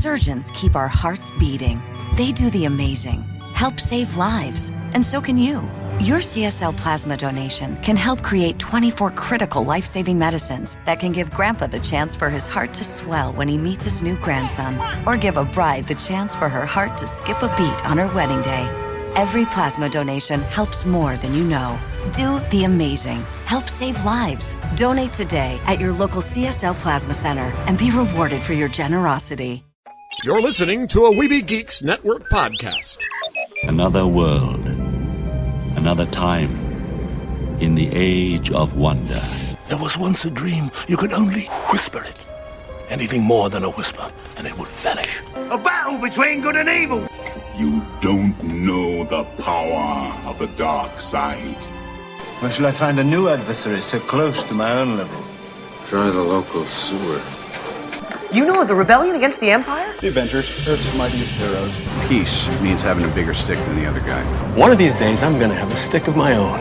surgeons keep our hearts beating. They do the amazing, help save lives, and so can you. Your CSL plasma donation can help create 24 critical life-saving medicines that can give Grandpa the chance for his heart to swell when he meets his new grandson, or give a bride the chance for her heart to skip a beat on her wedding day. Every plasma donation helps more than you know. Do the amazing. Help save lives. Donate today at your local CSL Plasma Center and be rewarded for your generosity. You're listening to a Weeby Geeks Network podcast. Another world. Another time, in the age of wonder. There was once a dream. You could only whisper it. Anything more than a whisper, and it would vanish. A battle between good and evil. You don't know the power of the dark side. Where shall I find a new adversary so close to my own level? Try the local sewer. You know of the rebellion against the Empire? The Avengers, Earth's mightiest heroes. Peace means having a bigger stick than the other guy. One of these days, I'm gonna have a stick of my own.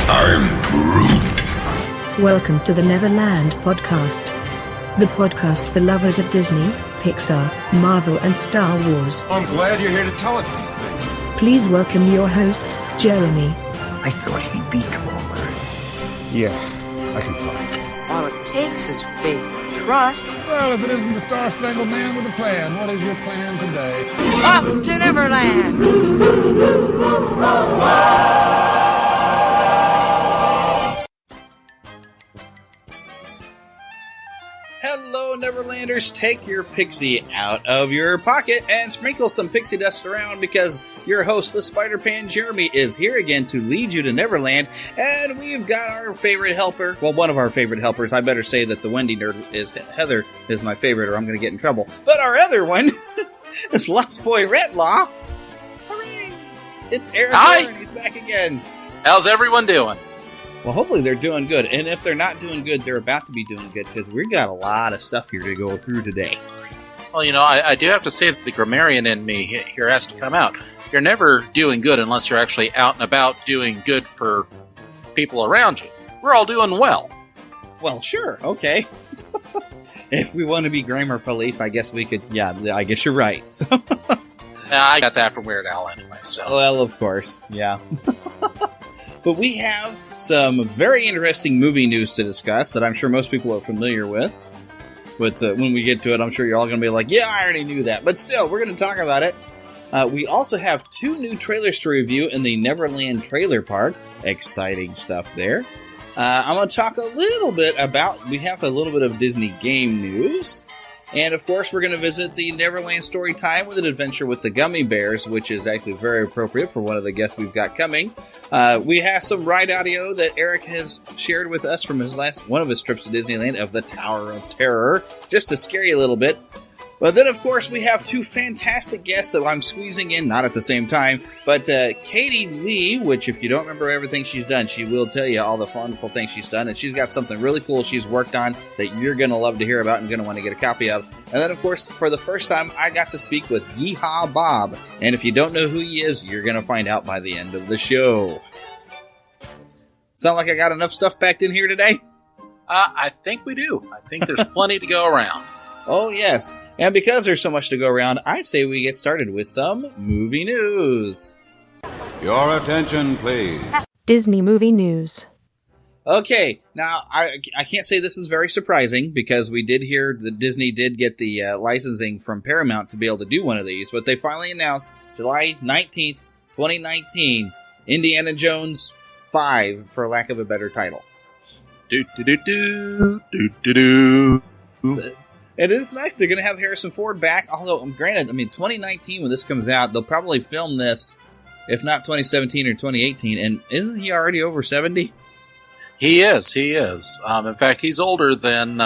I'm Groot. Welcome to the Neverland Podcast. The podcast for lovers of Disney, Pixar, Marvel, and Star Wars. I'm glad you're here to tell us these things. Please welcome your host, Jeremy. I thought he'd be taller. Yeah, I can fly. All it takes is faith and trust. Well, if it isn't the Star-Spangled Man with a plan, what is your plan today? Up to Neverland! Hello, Neverlanders. Take your pixie out of your pocket and sprinkle some pixie dust around, because your host, the Spider-Pan Jeremy, is here again to lead you to Neverland, and we've got our favorite helper. Well, one of our favorite helpers. I better say that the Wendy nerd is Heather is my favorite, or I'm going to get in trouble. But our other one is Lost Boy Retlaw. Hooray! It's Eric. Hi. And he's back again. How's everyone doing? Well, hopefully they're doing good. And if they're not doing good, they're about to be doing good, because we've got a lot of stuff here to go through today. Well, you know, I do have to say that the grammarian in me here has to come out. You're never doing good unless you're actually out and about doing good for people around you. We're all doing well. Well, sure. Okay. If we want to be grammar police, I guess we could. Yeah, I guess you're right. So. I got that from Weird Al anyway. So. Well, of course. Yeah. But we have some very interesting movie news to discuss that I'm sure most people are familiar with. But when we get to it, I'm sure you're all going to be like, yeah, I already knew that. But still, we're going to talk about it. We also have 2 new trailers to review in the Neverland Trailer Park. Exciting stuff there. I'm going to talk a little bit about, we have a little bit of Disney game news. And, of course, we're going to visit the Neverland Story Time with an adventure with the Gummy Bears, which is actually very appropriate for one of the guests we've got coming. We have some ride audio that Eric has shared with us from one of his trips to Disneyland of the Tower of Terror, just to scare you a little bit. But then, of course, we have 2 fantastic guests that I'm squeezing in, not at the same time, but Katie Leigh, which if you don't remember everything she's done, she will tell you all the wonderful things she's done, and she's got something really cool she's worked on that you're going to love to hear about and going to want to get a copy of. And then, of course, for the first time, I got to speak with Yehaa Bob, and if you don't know who he is, you're going to find out by the end of the show. Sound like I got enough stuff packed in here today? I think we do. I think there's plenty to go around. Oh, yes. And because there's so much to go around, I say we get started with some movie news. Your attention, please. Disney movie news. Okay, now, I can't say this is very surprising, because we did hear that Disney did get the licensing from Paramount to be able to do one of these, but they finally announced July 19th, 2019, Indiana Jones 5, for lack of a better title. Do-do-do-do, do-do-do. It is nice. They're going to have Harrison Ford back. Although, granted, 2019, when this comes out, they'll probably film this, if not 2017 or 2018. And isn't he already over 70? He is. In fact, he's older than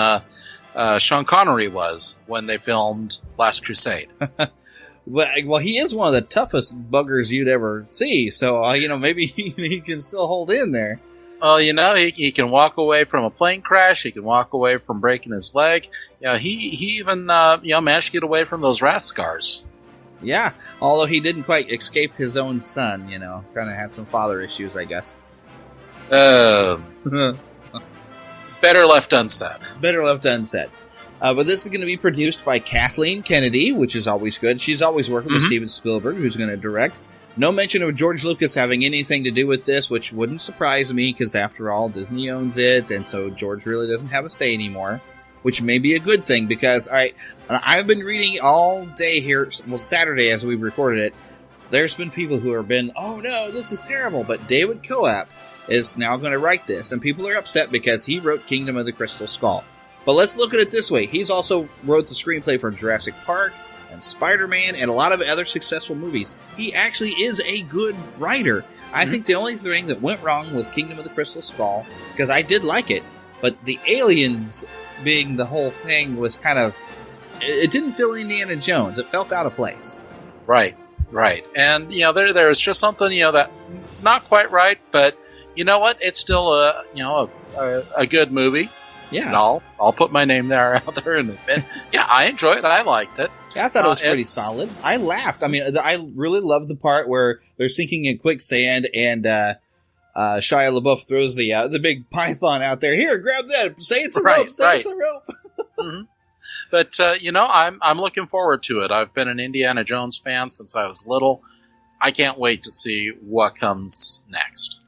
Sean Connery was when they filmed Last Crusade. Well, he is one of the toughest buggers you'd ever see. So, maybe he can still hold in there. Well, he can walk away from a plane crash. He can walk away from breaking his leg. He even managed to get away from those wrath scars. Yeah, although he didn't quite escape his own son. Kind of had some father issues, I guess. Better left unsaid. Better left unsaid. But this is going to be produced by Kathleen Kennedy, which is always good. She's always working with Steven Spielberg, who's going to direct. No mention of George Lucas having anything to do with this, which wouldn't surprise me, because after all, Disney owns it, and so George really doesn't have a say anymore, which may be a good thing, because I've been reading all day here, well, Saturday as we recorded it, there's been people who have been, oh no, this is terrible, but David Koepp is now going to write this, and people are upset because he wrote Kingdom of the Crystal Skull. But let's look at it this way. He's also wrote the screenplay for Jurassic Park, and Spider-Man, and a lot of other successful movies. He actually is a good writer. I think the only thing that went wrong with Kingdom of the Crystal Skull, because I did like it, but the aliens being the whole thing was kind of... It didn't feel Indiana Jones. It felt out of place. Right. And, there's just something, that not quite right, but you know what? It's still a good movie. Yeah. And I'll put my name out there in a bit. Yeah, I enjoyed it. I liked it. Yeah, I thought it was pretty solid. I laughed. I mean, I really loved the part where they're sinking in quicksand and Shia LaBeouf throws the big python out there. Here, grab that. Say it's a rope. Say it's a rope. Mm-hmm. But, I'm looking forward to it. I've been an Indiana Jones fan since I was little. I can't wait to see what comes next.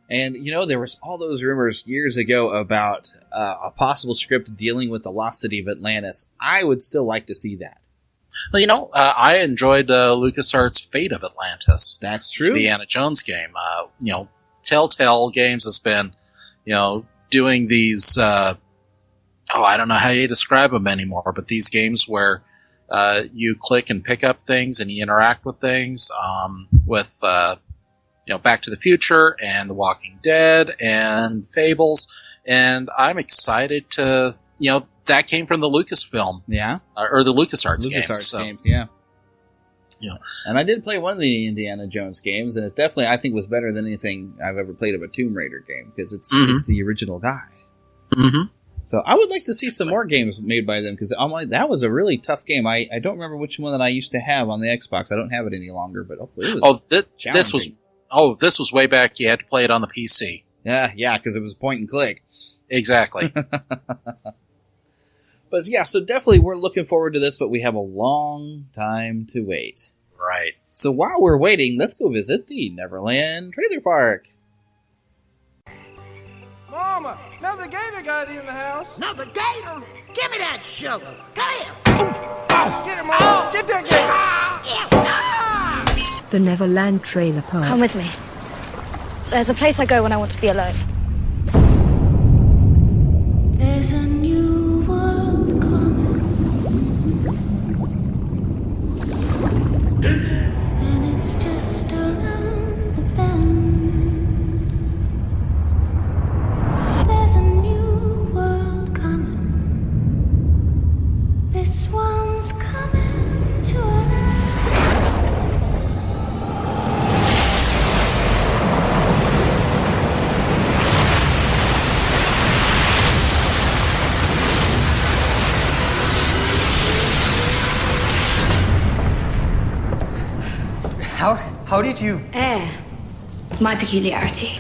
And, there was all those rumors years ago about a possible script dealing with the lost city of Atlantis. I would still like to see that. Well, I enjoyed LucasArts' Fate of Atlantis. That's true. The Indiana Jones game. Telltale Games has been, doing these, I don't know how you describe them anymore, but these games where you click and pick up things and you interact with things, with, Back to the Future and The Walking Dead and Fables. And I'm excited to, that came from the Lucasfilm. Yeah. Or the LucasArts games. Games, yeah. Yeah. And I did play one of the Indiana Jones games, and it's definitely, I think, was better than anything I've ever played of a Tomb Raider game, because it's the original guy. Mm-hmm. So I would like to see some more games made by them, because that was a really tough game. I don't remember which one that I used to have on the Xbox. I don't have it any longer, but hopefully it was this was way back. You had to play it on the PC. Yeah, because it was point and click. Exactly. But yeah, so definitely we're looking forward to this, but we have a long time to wait. Right. So while we're waiting, let's go visit the Neverland Trailer Park. Mama, another gator got in the house. Another gator? Give me that sugar. Come here. Get him, Mama. Get that gator. The Neverland Trailer Park. Come with me. There's a place I go when I want to be alone. There's a new world coming, and it's just around the bend. There's a new world coming. This one's coming to an end. How did you... Air. It's my peculiarity.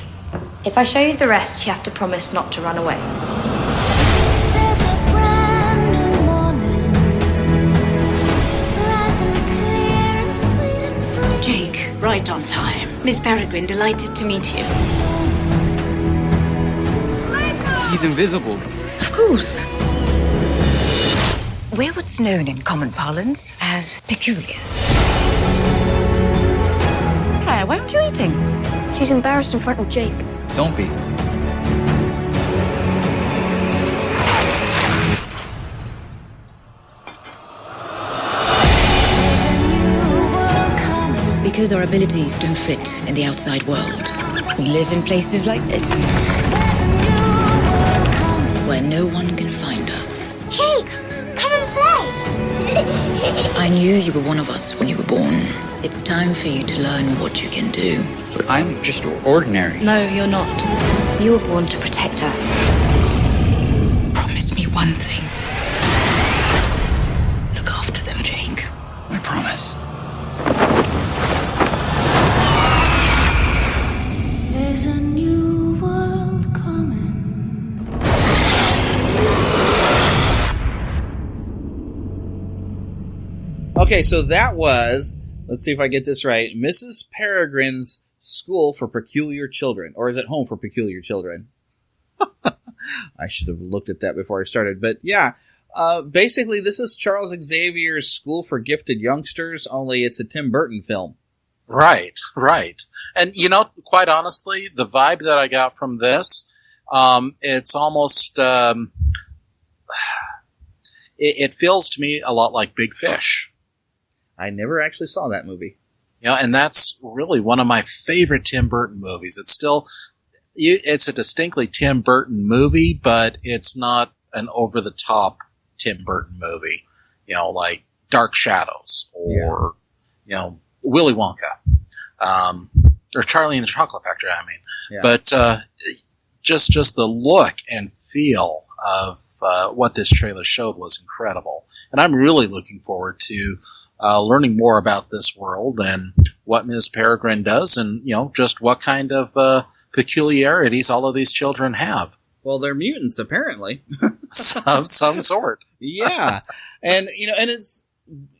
If I show you the rest, you have to promise not to run away. There's a brand new morning, rising clear and sweet and free. Jake, right on time. Miss Peregrine, delighted to meet you. He's invisible. Of course. We're what's known in common parlance as peculiar. Claire, why aren't you eating? She's embarrassed in front of Jake. Don't be. Because our abilities don't fit in the outside world, we live in places like this, where no one can find us. Jake, come and play. I knew you were one of us when you were born. It's time for you to learn what you can do. But I'm just ordinary. No, you're not. You were born to protect us. Promise me one thing. Look after them, Jake. I promise. There's a new world coming. Okay, so that was, let's see if I get this right, Mrs. Peregrine's School for Peculiar Children. Or is it Home for Peculiar Children? I should have looked at that before I started. But yeah, basically this is Charles Xavier's School for Gifted Youngsters, only it's a Tim Burton film. Right. And, quite honestly, the vibe that I got from this, it's almost, it feels to me a lot like Big Fish. I never actually saw that movie. And that's really one of my favorite Tim Burton movies. It's a distinctly Tim Burton movie, but it's not an over-the-top Tim Burton movie. Like Dark Shadows or, Willy Wonka. Or Charlie and the Chocolate Factory, I mean. Yeah. But just the look and feel of what this trailer showed was incredible. And I'm really looking forward to learning more about this world and what Ms. Peregrine does and, just what kind of peculiarities all of these children have. Well, they're mutants, apparently. some sort. Yeah. And, and it's...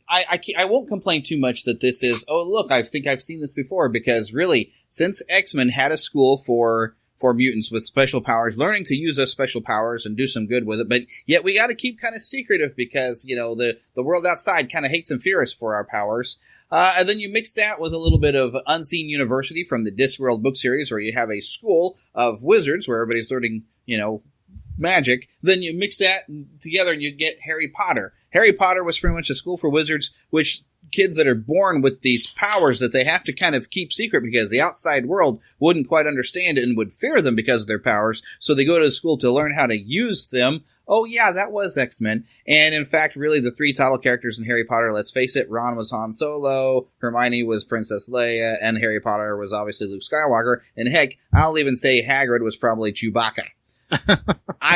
I won't complain too much that this is, oh, look, I think I've seen this before, because really, since X-Men had a school for mutants with special powers, learning to use those special powers and do some good with it, but yet we got to keep kind of secretive because, the world outside kind of hates and fears for our powers. And then you mix that with a little bit of Unseen University from the Discworld book series, where you have a school of wizards where everybody's learning, magic. Then you mix that together and you get Harry Potter. Harry Potter was pretty much a school for wizards, which kids that are born with these powers that they have to kind of keep secret because the outside world wouldn't quite understand it and would fear them because of their powers. So they go to school to learn how to use them. Oh yeah, that was X-Men. And in fact, really the three title characters in Harry Potter, let's face it, Ron was Han Solo, Hermione was Princess Leia, and Harry Potter was obviously Luke Skywalker. And heck, I'll even say Hagrid was probably Chewbacca.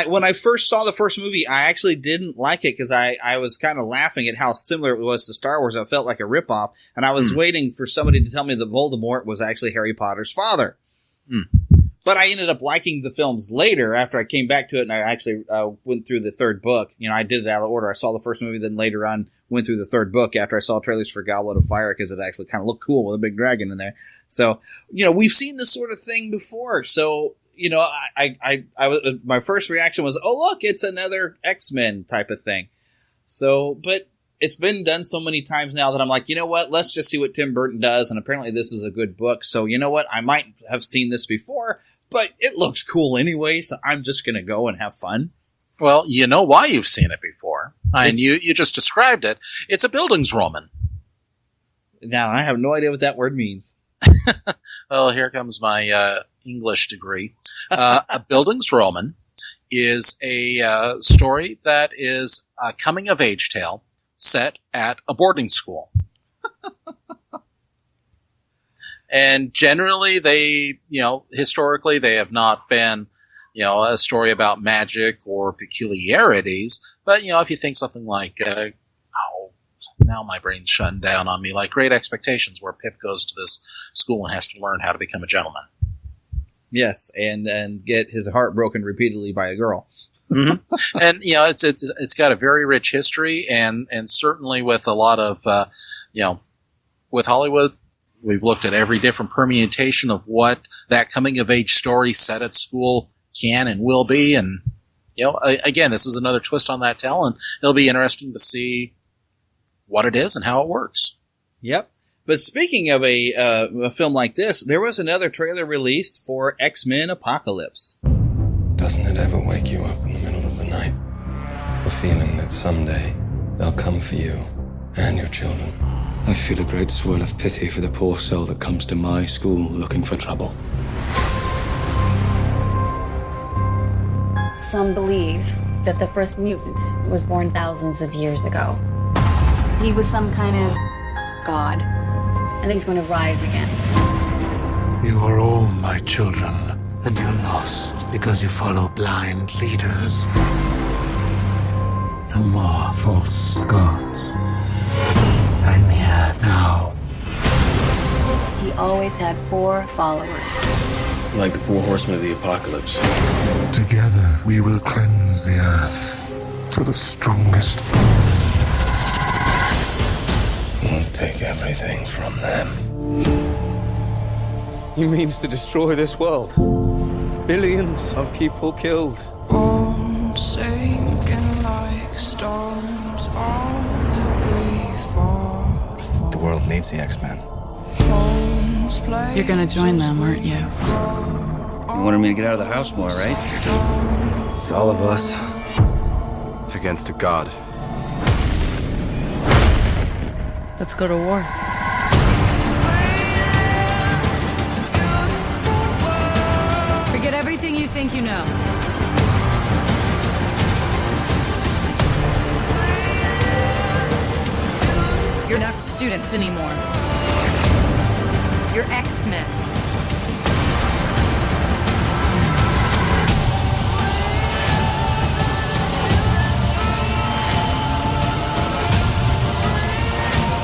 When I first saw the first movie, I actually didn't like it because I was kind of laughing at how similar it was to Star Wars. I felt like a ripoff, and I was waiting for somebody to tell me that Voldemort was actually Harry Potter's father. But I ended up liking the films later after I came back to it, and I actually went through the third book. I did it out of order. I saw the first movie, then later on went through the third book after I saw trailers for Goblet of Fire because it actually kind of looked cool with a big dragon in there. So, we've seen this sort of thing before, so... my first reaction was, oh, look, it's another X-Men type of thing. So, but it's been done so many times now that I'm like, you know what, let's just see what Tim Burton does. And apparently this is a good book. So, you know what, I might have seen this before, but it looks cool anyway. So I'm just going to go and have fun. Well, you know why you've seen it before. And you just described it. It's a Bildungsroman. Now, I have no idea what that word means. Well, here comes my English degree. A Bildungsroman is a story that is a coming-of-age tale set at a boarding school. And generally, historically, they have not been, a story about magic or peculiarities. But, if you think something like, now my brain's shutting down on me, like Great Expectations, where Pip goes to this school and has to learn how to become a gentleman. Yes, and get his heart broken repeatedly by a girl. Mm-hmm. And it's got a very rich history, and certainly with a lot of with Hollywood, we've looked at every different permutation of what that coming of age story set at school can and will be, and again, this is another twist on that tale, and it'll be interesting to see what it is and how it works. Yep. But speaking of a film like this, there was another trailer released for X-Men Apocalypse. Doesn't it ever wake you up in the middle of the night? A feeling that someday they'll come for you and your children. I feel a great swirl of pity for the poor soul that comes to my school looking for trouble. Some believe that the first mutant was born thousands of years ago. He was some kind of god, and he's going to rise again. You are all my children, and you're lost because you follow blind leaders. No more false gods. I'm here now. He always had 4 followers. Like the 4 horsemen of the apocalypse. Together, we will cleanse the earth to the strongest. Don't take everything from them. He means to destroy this world. Billions of people killed. Sinking like stones, all that we fought for. The world needs the X-Men. You're gonna join them, aren't you? You wanted me to get out of the house more, right? It's all of us against a god. Let's go to war. Forget everything you think you know. You're not students anymore. You're X-Men.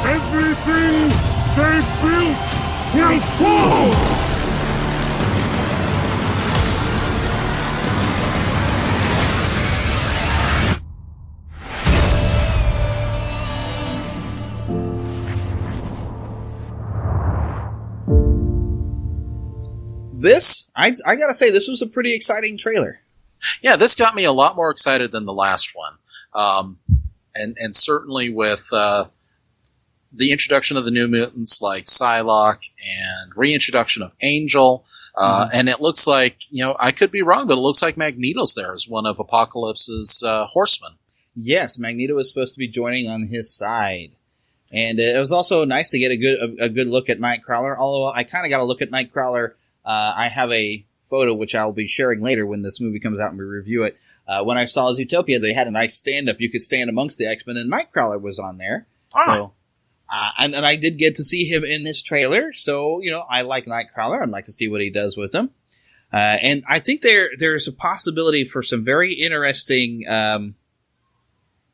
Everything they built will fall! This, I gotta say, this was a pretty exciting trailer. Yeah, this got me a lot more excited than the last one. And certainly with the introduction of the New Mutants like Psylocke and reintroduction of Angel. And it looks like, I could be wrong, but it looks like Magneto's there as one of Apocalypse's horsemen. Yes, Magneto is supposed to be joining on his side. And it was also nice to get a good look at Nightcrawler, although I kind of got to look at Nightcrawler. I have a photo which I'll be sharing later when this movie comes out and we review it. When I saw Zootopia, they had a nice stand-up. You could stand amongst the X-Men, and Nightcrawler was on there. So, and I did get to see him in this trailer, so, I like Nightcrawler. I'd like to see what he does with him. And I think there's a possibility for some very interesting,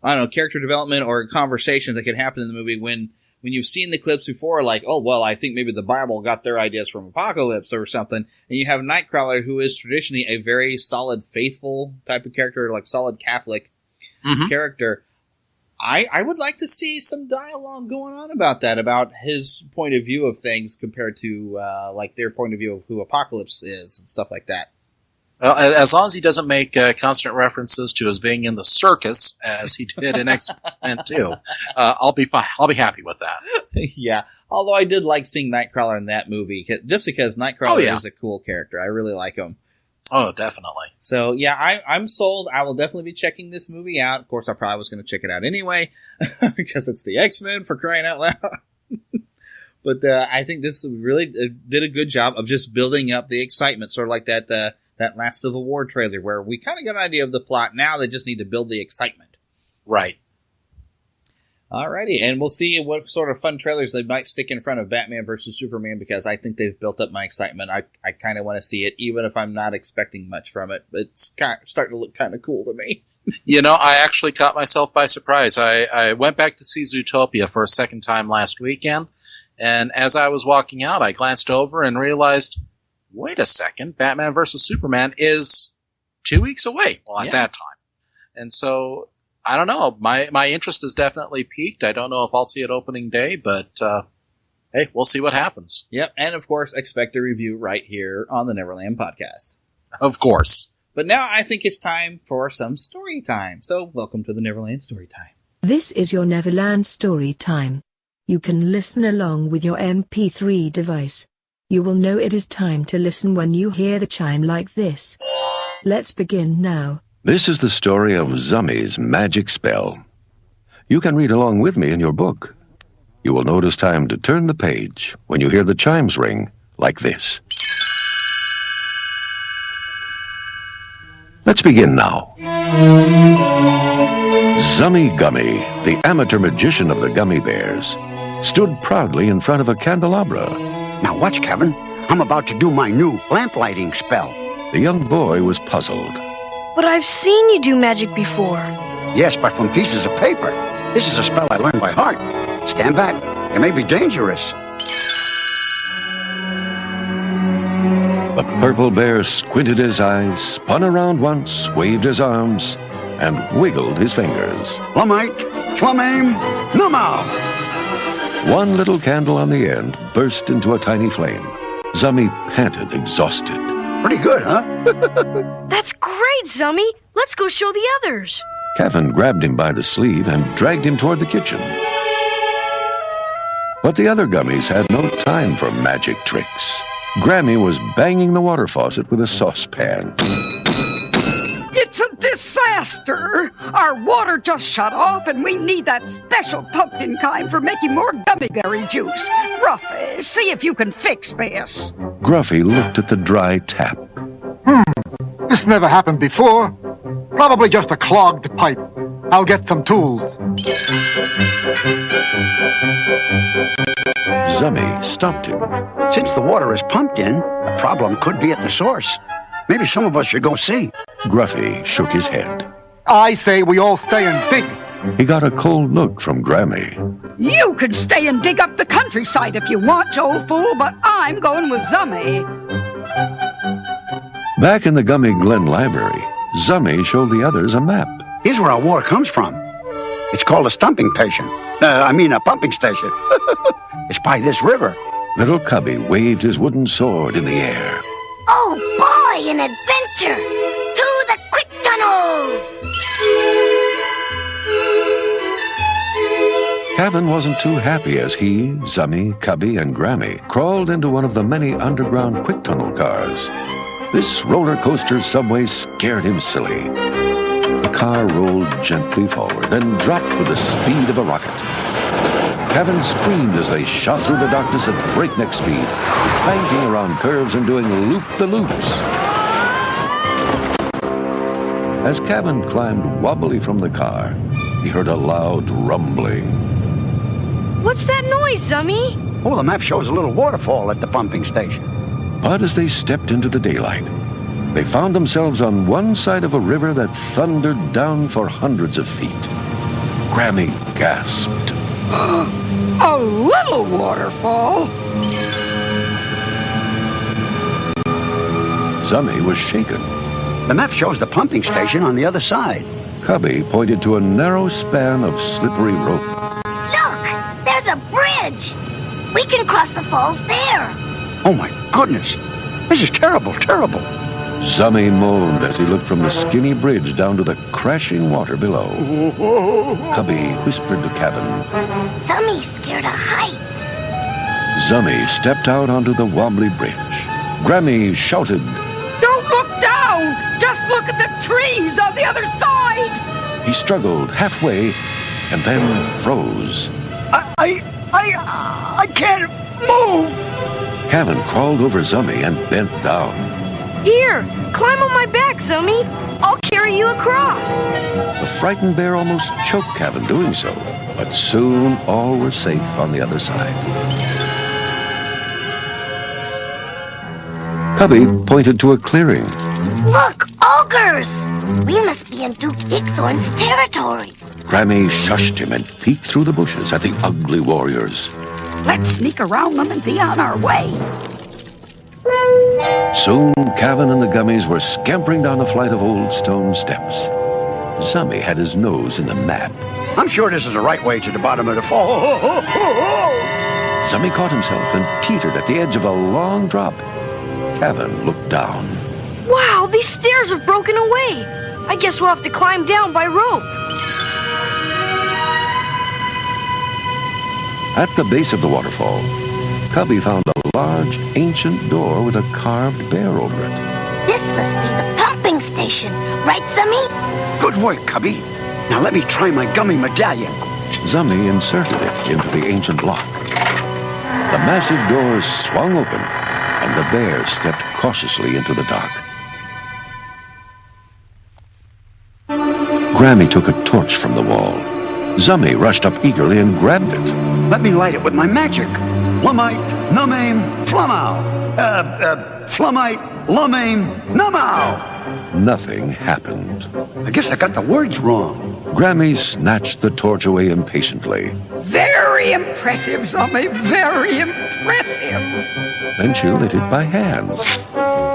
character development or conversation that could happen in the movie when you've seen the clips before, like, oh, well, I think maybe the Bible got their ideas from Apocalypse or something, and you have Nightcrawler, who is traditionally a very solid, faithful type of character, like solid Catholic character. I would like to see some dialogue going on about that, about his point of view of things compared to, their point of view of who Apocalypse is and stuff like that. Well, as long as he doesn't make constant references to his being in the circus, as he did in X-Men 2, I'll be fine. I'll be happy with that. Yeah, although I did like seeing Nightcrawler in that movie, just because Nightcrawler is a cool character. I really like him. Oh, definitely. So, yeah, I'm sold. I will definitely be checking this movie out. Of course, I probably was going to check it out anyway, because it's the X-Men, for crying out loud. But I think this really did a good job of just building up the excitement, sort of like that last Civil War trailer, where we kind of got an idea of the plot. Now they just need to build the excitement. Right. Alrighty, and we'll see what sort of fun trailers they might stick in front of Batman vs. Superman, because I think they've built up my excitement. I kind of want to see it, even if I'm not expecting much from it. It's starting to look kind of cool to me. I actually caught myself by surprise. I went back to see Zootopia for a second time last weekend, and as I was walking out, I glanced over and realized, wait a second, Batman vs. Superman is 2 weeks away. Well, at that time. And so, I don't know. My interest is definitely peaked. I don't know if I'll see it opening day, but hey, we'll see what happens. Yep, and of course, expect a review right here on the Neverland Podcast. Of course. But now I think it's time for some story time. So, welcome to the Neverland Story Time. This is your Neverland Story Time. You can listen along with your MP3 device. You will know it is time to listen when you hear the chime like this. Let's begin now. This is the story of Zummy's magic spell. You can read along with me in your book. You will know it is time to turn the page when you hear the chimes ring like this. Let's begin now. Zummy Gummy, the amateur magician of the Gummy Bears, stood proudly in front of a candelabra. Now watch, Kevin. I'm about to do my new lamp-lighting spell. The young boy was puzzled. But I've seen you do magic before. Yes, but from pieces of paper. This is a spell I learned by heart. Stand back. It may be dangerous. The purple bear squinted his eyes, spun around once, waved his arms, and wiggled his fingers. Flumite, flumame, numau! One little candle on the end burst into a tiny flame. Zummy panted, exhausted. Pretty good, huh? That's great, Zummy. Let's go show the others. Kevin grabbed him by the sleeve and dragged him toward the kitchen. But the other gummies had no time for magic tricks. Grammy was banging the water faucet with a saucepan. It's a disaster! Our water just shut off and we need that special pumpkin kind for making more gummy berry juice. Ruffy, see if you can fix this. Gruffy looked at the dry tap. This never happened before. Probably just a clogged pipe. I'll get some tools. Zummy stopped him. Since the water is pumped in, the problem could be at the source. Maybe some of us should go see. Gruffy shook his head. I say we all stay and dig. He got a cold look from Grammy. You can stay and dig up the countryside if you want, old fool, but I'm going with Zummy. Back in the Gummy Glen Library, Zummy showed the others a map. Here's where our water comes from. It's called a pumping station. A pumping station. It's by this river. Little Cubby waved his wooden sword in the air. Oh boy, an adventure! To the quick tunnels! Kevin wasn't too happy as he, Zummy, Cubby, and Grammy crawled into one of the many underground quick tunnel cars. This roller coaster subway scared him silly. The car rolled gently forward, then dropped with the speed of a rocket. Kevin screamed as they shot through the darkness at breakneck speed, banking around curves and doing loop-the-loops. As Kevin climbed wobbly from the car, he heard a loud rumbling. What's that noise, Zummy? Oh, the map shows a little waterfall at the pumping station. But as they stepped into the daylight, they found themselves on one side of a river that thundered down for hundreds of feet. Grammy gasped. A little waterfall? Zummy was shaken. The map shows the pumping station on the other side. Cubby pointed to a narrow span of slippery rope. Look! There's a bridge! We can cross the falls there! Oh my goodness! This is terrible, terrible! Zummy moaned as he looked from the skinny bridge down to the crashing water below. Cubby whispered to Kevin. Zummy's scared of heights. Zummy stepped out onto the wobbly bridge. Grammy shouted. Don't look down! Just look at the trees on the other side! He struggled halfway and then froze. I can't move! Kevin crawled over Zummy and bent down. Here, climb on my back, Zummy. I'll carry you across. The frightened bear almost choked Kevin doing so, but soon all were safe on the other side. Cubby pointed to a clearing. Look, ogres! We must be in Duke Igthorn's territory. Grammy shushed him and peeked through the bushes at the ugly warriors. Let's sneak around them and be on our way. Soon, Kevin and the gummies were scampering down a flight of old stone steps. Zummy had his nose in the map. I'm sure this is the right way to the bottom of the fall. Zummy caught himself and teetered at the edge of a long drop. Kevin looked down. Wow, these stairs have broken away. I guess we'll have to climb down by rope. At the base of the waterfall, Cubby found a large, ancient door with a carved bear over it. This must be the pumping station, right, Zummy? Good work, Cubby. Now let me try my gummy medallion. Zummy inserted it into the ancient lock. The massive door swung open, and the bear stepped cautiously into the dark. Grammy took a torch from the wall. Zummy rushed up eagerly and grabbed it. Let me light it with my magic. Lumite, numaim, flamau. Flamite, lumaim, numau. Nothing happened. I guess I got the words wrong. Grammy snatched the torch away impatiently. Very impressive, Zummy. Very impressive. Then she lit it by hand.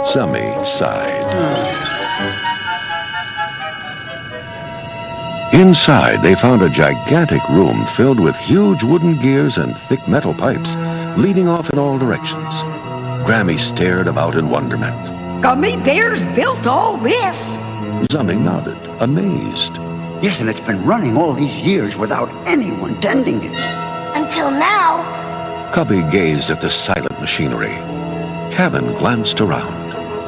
Zummy sighed. Inside, they found a gigantic room filled with huge wooden gears and thick metal pipes leading off in all directions. Grammy stared about in wonderment. Gummy bears built all this? Zummy nodded, amazed. Yes, and it's been running all these years without anyone tending it. Until now. Cubby gazed at the silent machinery. Kevin glanced around.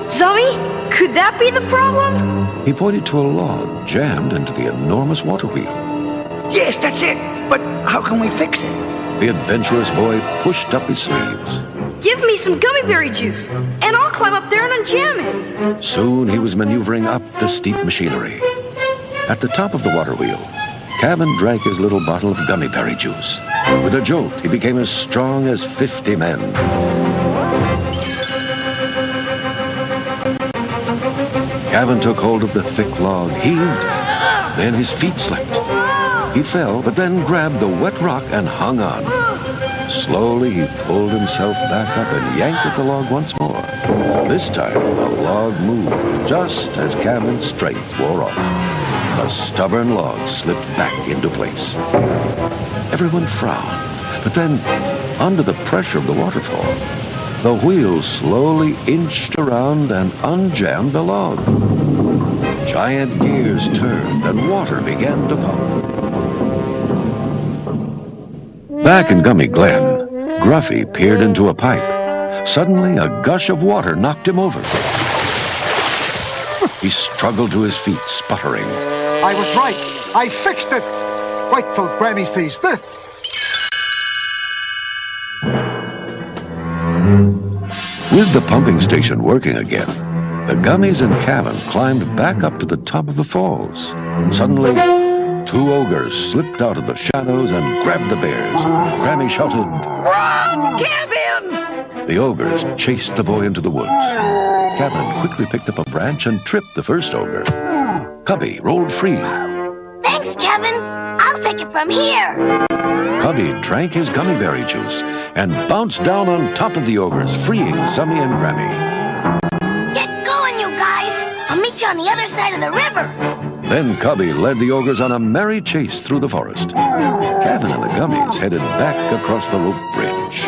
Zummy, could that be the problem? He pointed to a log jammed into the enormous water wheel. Yes, that's it. But how can we fix it? The adventurous boy pushed up his sleeves. Give me some gummy berry juice, and I'll climb up there and unjam it. Soon he was maneuvering up the steep machinery. At the top of the water wheel, Kevin drank his little bottle of gummy berry juice. With a jolt, he became as strong as 50 men. Kevin took hold of the thick log, heaved, then his feet slipped. He fell, but then grabbed the wet rock and hung on. Slowly, he pulled himself back up and yanked at the log once more. This time, the log moved, just as Kevin's strength wore off. The stubborn log slipped back into place. Everyone frowned, but then, under the pressure of the waterfall, the wheel slowly inched around and unjammed the log. Giant gears turned and water began to pump. Back in Gummy Glen, Gruffy peered into a pipe. Suddenly, a gush of water knocked him over. He struggled to his feet, sputtering. I was right. I fixed it. Wait till Grammy sees this. With the pumping station working again, the Gummies and Kevin climbed back up to the top of the falls. Suddenly, two ogres slipped out of the shadows and grabbed the bears. Grammy shouted, "Run, Kevin!" The ogres chased the boy into the woods. Kevin quickly picked up a branch and tripped the first ogre. Cubby rolled free. Thanks, Kevin. I'll take it from here. Cubby drank his gummy berry juice and bounced down on top of the ogres, freeing Zummy and Grammy. Get going, you guys. I'll meet you on the other side of the river. Then Cubby led the ogres on a merry chase through the forest. Kevin and the Gummies headed back across the rope bridge.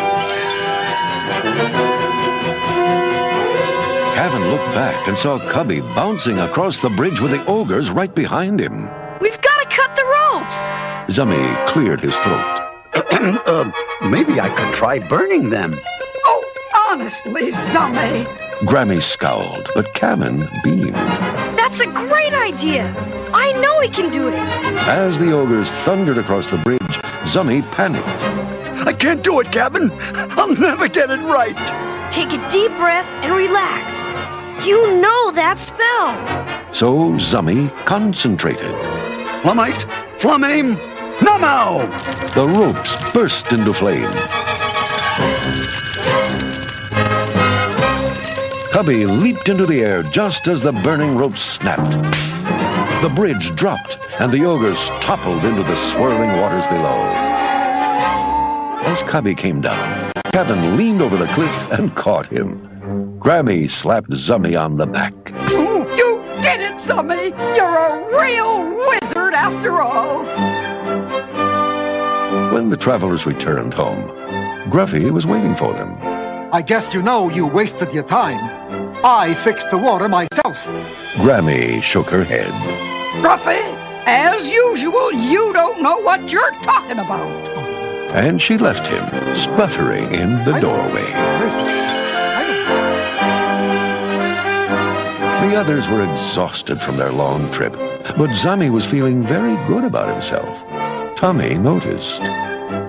Kevin looked back and saw Cubby bouncing across the bridge with the ogres right behind him. We've got to cut the ropes. Zummy cleared his throat. Maybe I could try burning them. Oh, honestly, Zummy. Grammy scowled, but Kevin beamed. That's a great idea. I know he can do it. As the ogres thundered across the bridge, Zummy panicked. I can't do it, Kevin. I'll never get it right. Take a deep breath and relax. You know that spell. So Zummy concentrated. Flamite, Flamame, Nummo! The ropes burst into flame. Cubby leaped into the air just as the burning ropes snapped. The bridge dropped, and the ogres toppled into the swirling waters below. As Cubby came down, Kevin leaned over the cliff and caught him. Grammy slapped Zummy on the back. You did it, Zummy! You're a real wizard after all! When the travelers returned home, Gruffy was waiting for them. I guess you know you wasted your time. I fixed the water myself. Grammy shook her head. Gruffy, as usual, you don't know what you're talking about. And she left him, sputtering in the doorway. The others were exhausted from their long trip, but Zummy was feeling very good about himself. Tommy noticed.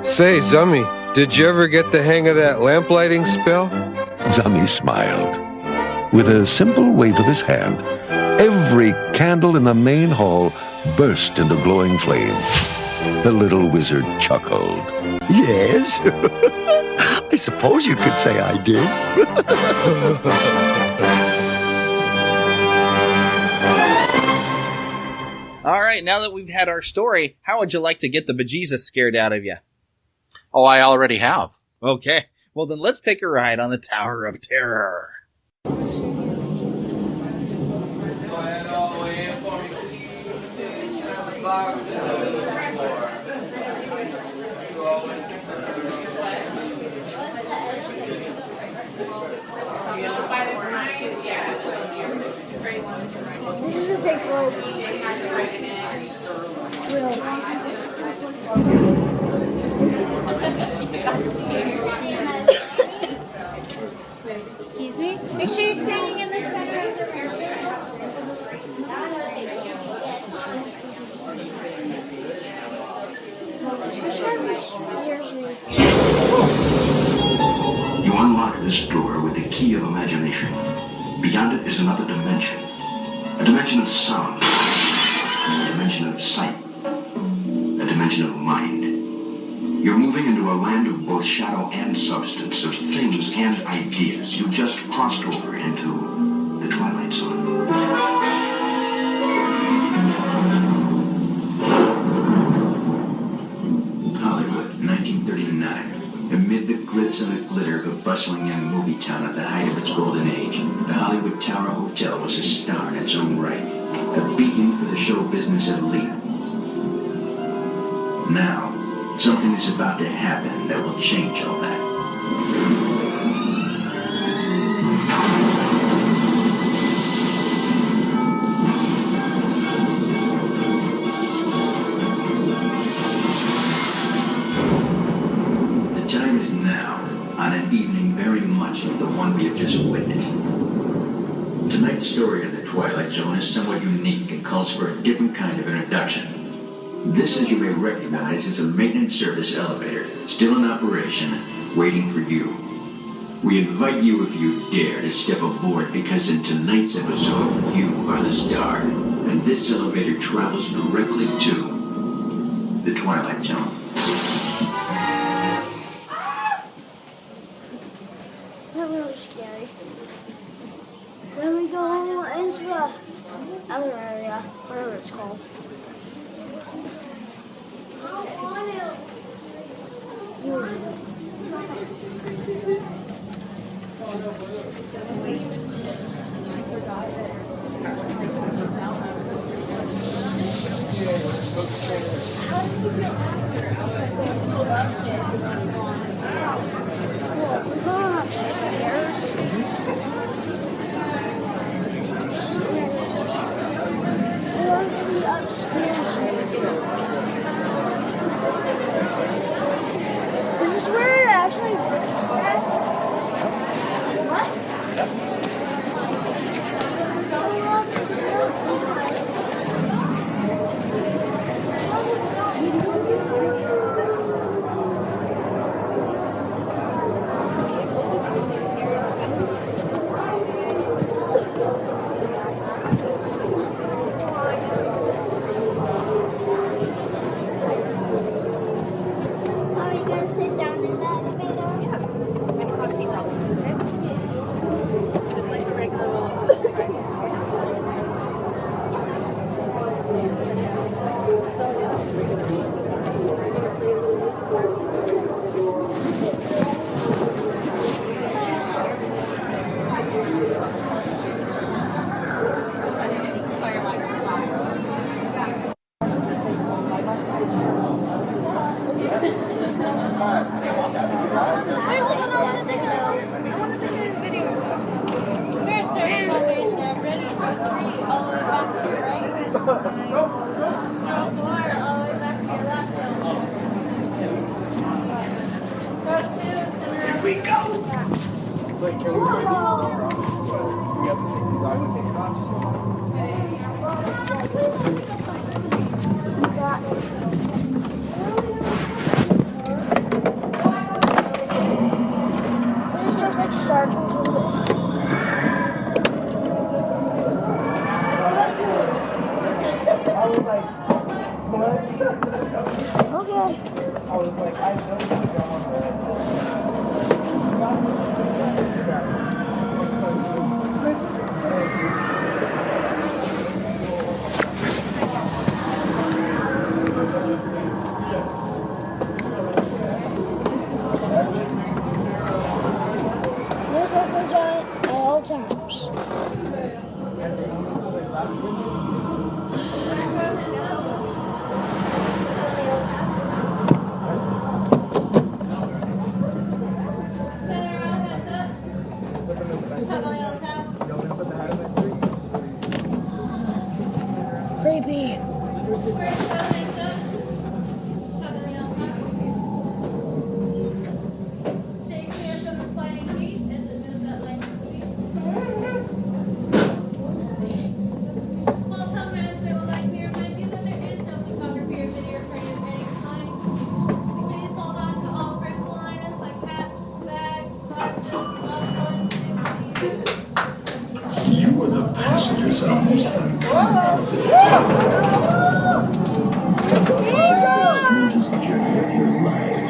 Say, Zummy, did you ever get the hang of that lamplighting spell? Zummy smiled. With a simple wave of his hand, every candle in the main hall burst into glowing flame. The little wizard chuckled. Yes, I suppose you could say I did. All right, now that we've had our story, how would you like to get the bejesus scared out of you? Oh, I already have. Okay, well then let's take a ride on the Tower of Terror. Box this door with the key of imagination. Beyond it is another dimension. A dimension of sound. A dimension of sight. A dimension of mind. You're moving into a land of both shadow and substance, of things and ideas. You just crossed over into the Twilight Zone. Hollywood, 1939. Amid the glitz and the glitter of a bustling young movie town at the height of its golden age, the Hollywood Tower Hotel was a star in its own right, a beacon for the show business elite. Now, something is about to happen that will change all that. The time is now, on an evening very much like the one we have just witnessed. Tonight's story of the Twilight Zone is somewhat unique and calls for a different kind of introduction. This, as you may recognize, is a maintenance service elevator, still in operation, waiting for you. We invite you, if you dare, to step aboard, because in tonight's episode, you are the star, and this elevator travels directly to the Twilight Zone. Not really scary. Then we go into the other area, whatever it's called. Is this where it actually works?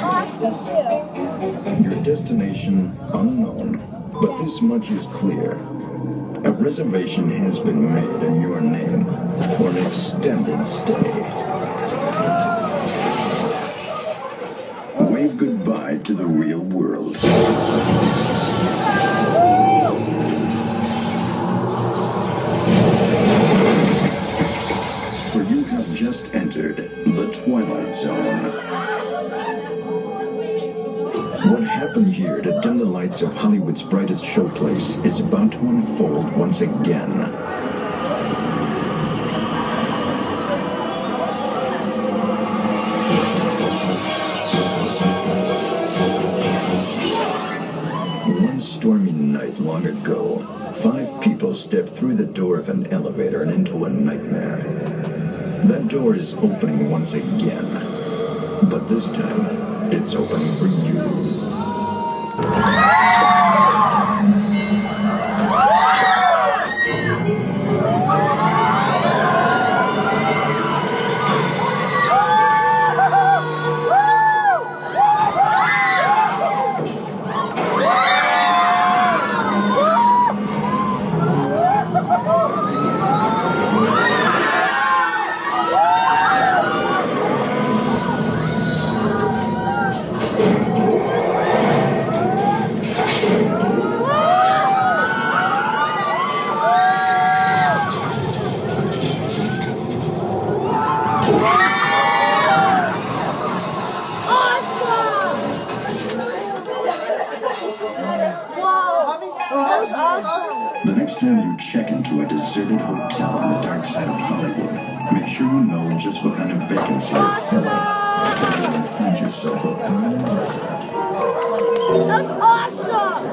Awesome too. Your destination unknown, but this much is clear. A reservation has been made in your name for an extended stay. Wave goodbye to the real world. For you have just entered the Twilight Zone. What happened here to dim the lights of Hollywood's brightest showplace is about to unfold once again. One stormy night long ago, 5 people stepped through the door of an elevator and into a nightmare. That door is opening once again, but this time it's opening for you. The next time you check into a deserted hotel on the dark side of Hollywood, make sure you know just what kind of vacancy you're filling. So you will find yourself a permanent resident. That was awesome!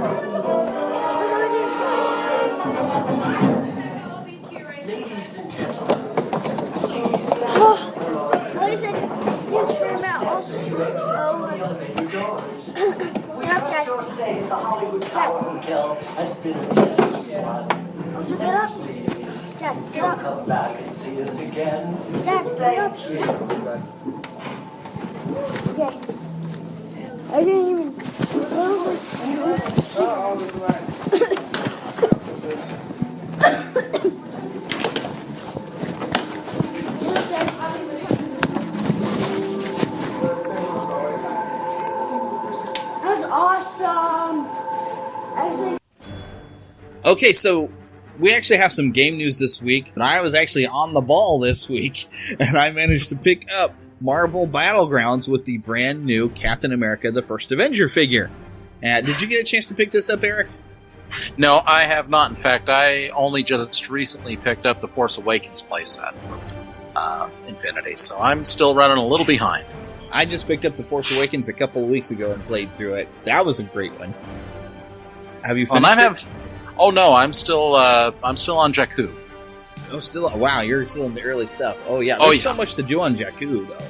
Ladies and gentlemen, also, we have Dad. Also, get up. Dad, get up. Come back and see us again. Dad, get up. Okay. I didn't even. That was awesome. Okay, so we actually have some game news this week, and I was actually on the ball this week, and I managed to pick up Marvel Battlegrounds with the brand new Captain America: The First Avenger figure. Did you get a chance to pick this up, Eric? No, I have not. In fact, I only just recently picked up the Force Awakens playset from Infinity, so I'm still running a little behind. I just picked up the Force Awakens a couple of weeks ago and played through it. That was a great one. Have you finished it? Oh no, I'm still on Jakku. Oh, still? Wow, you're still in the early stuff. Oh yeah, there's so much to do on Jakku though.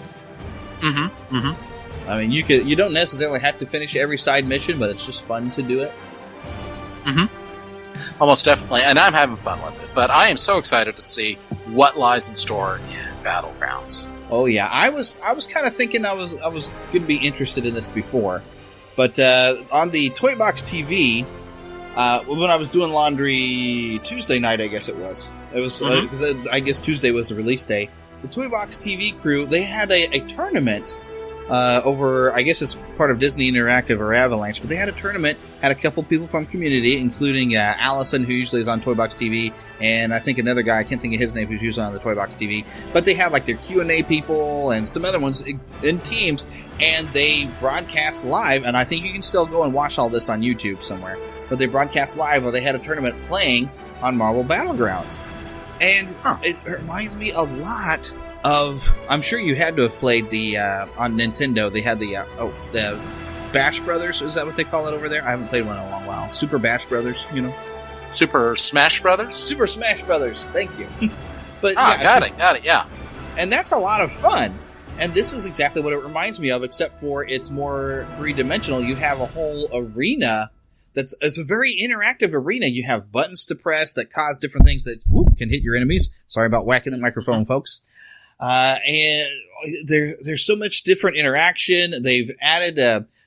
Mm-hmm. Mm-hmm. I mean, you don't necessarily have to finish every side mission, but it's just fun to do it. Mm-hmm. Almost definitely, and I'm having fun with it. But I am so excited to see what lies in store in Battlegrounds. Oh yeah, I was kind of thinking I was going to be interested in this before, but on the Toy Box TV. When I was doing laundry Tuesday night, I guess it was. It was because I guess Tuesday was the release day. The Toy Box TV crew, they had a tournament over. I guess it's part of Disney Interactive or Avalanche, but they had a tournament. Had a couple people from Community, including Allison, who usually is on Toy Box TV, and I think another guy, I can't think of his name, who's usually on the Toy Box TV. But they had like their Q&A people and some other ones in teams, and they broadcast live. And I think you can still go and watch all this on YouTube somewhere. But they broadcast live while they had a tournament playing on Marvel Battlegrounds. And it reminds me a lot of... I'm sure you had to have played the... on Nintendo, they had the Bash Brothers. Is that what they call it over there? I haven't played one in a long while. Super Bash Brothers, you know? Super Smash Brothers? Super Smash Brothers, thank you. But got it, yeah. And that's a lot of fun. And this is exactly what it reminds me of, except for it's more three-dimensional. You have a whole arena it's a very interactive arena. You have buttons to press that cause different things that can hit your enemies. Sorry about whacking the microphone, folks. And there's so much different interaction. They've added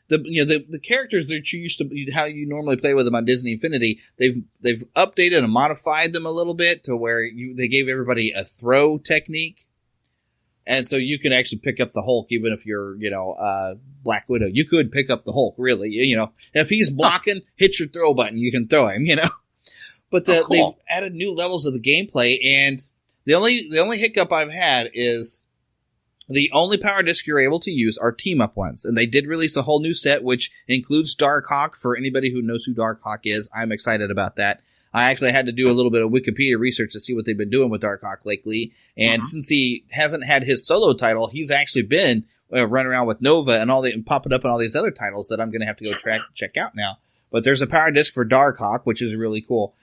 the characters that you used to, how you normally play with them on Disney Infinity. They've updated and modified them a little bit to where they gave everybody a throw technique. And so you can actually pick up the Hulk even if you're, Black Widow. You could pick up the Hulk, really. If he's blocking, hit your throw button. You can throw him, But cool. They've added new levels of the gameplay, and the only hiccup I've had is the only power disc you're able to use are team-up ones. And they did release a whole new set, which includes Darkhawk. For anybody who knows who Darkhawk is, I'm excited about that. I actually had to do a little bit of Wikipedia research to see what they've been doing with Darkhawk lately. And since he hasn't had his solo title, he's actually been running around with Nova and popping up on all these other titles that I'm going to have to go check out now. But there's a power disc for Darkhawk, which is really cool.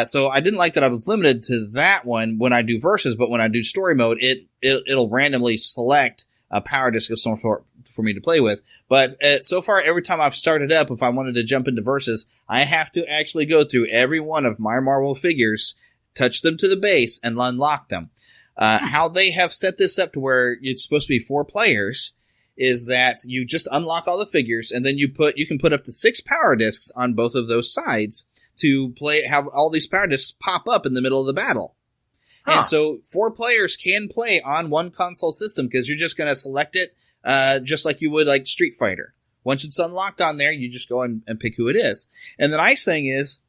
So I didn't like that I was limited to that one when I do versus, but when I do story mode, it'll randomly select a power disc of some sort for me to play with. But so far, every time I've started up, if I wanted to jump into versus, I have to actually go through every one of my Marvel figures, touch them to the base, and unlock them. How they have set this up to where it's supposed to be 4 players is that you just unlock all the figures, and then you can put up to 6 power discs on both of those sides to have all these power discs pop up in the middle of the battle. Huh. And so 4 players can play on one console system because you're just going to select it just like you would like Street Fighter. Once it's unlocked on there, you just go and pick who it is. And the nice thing is,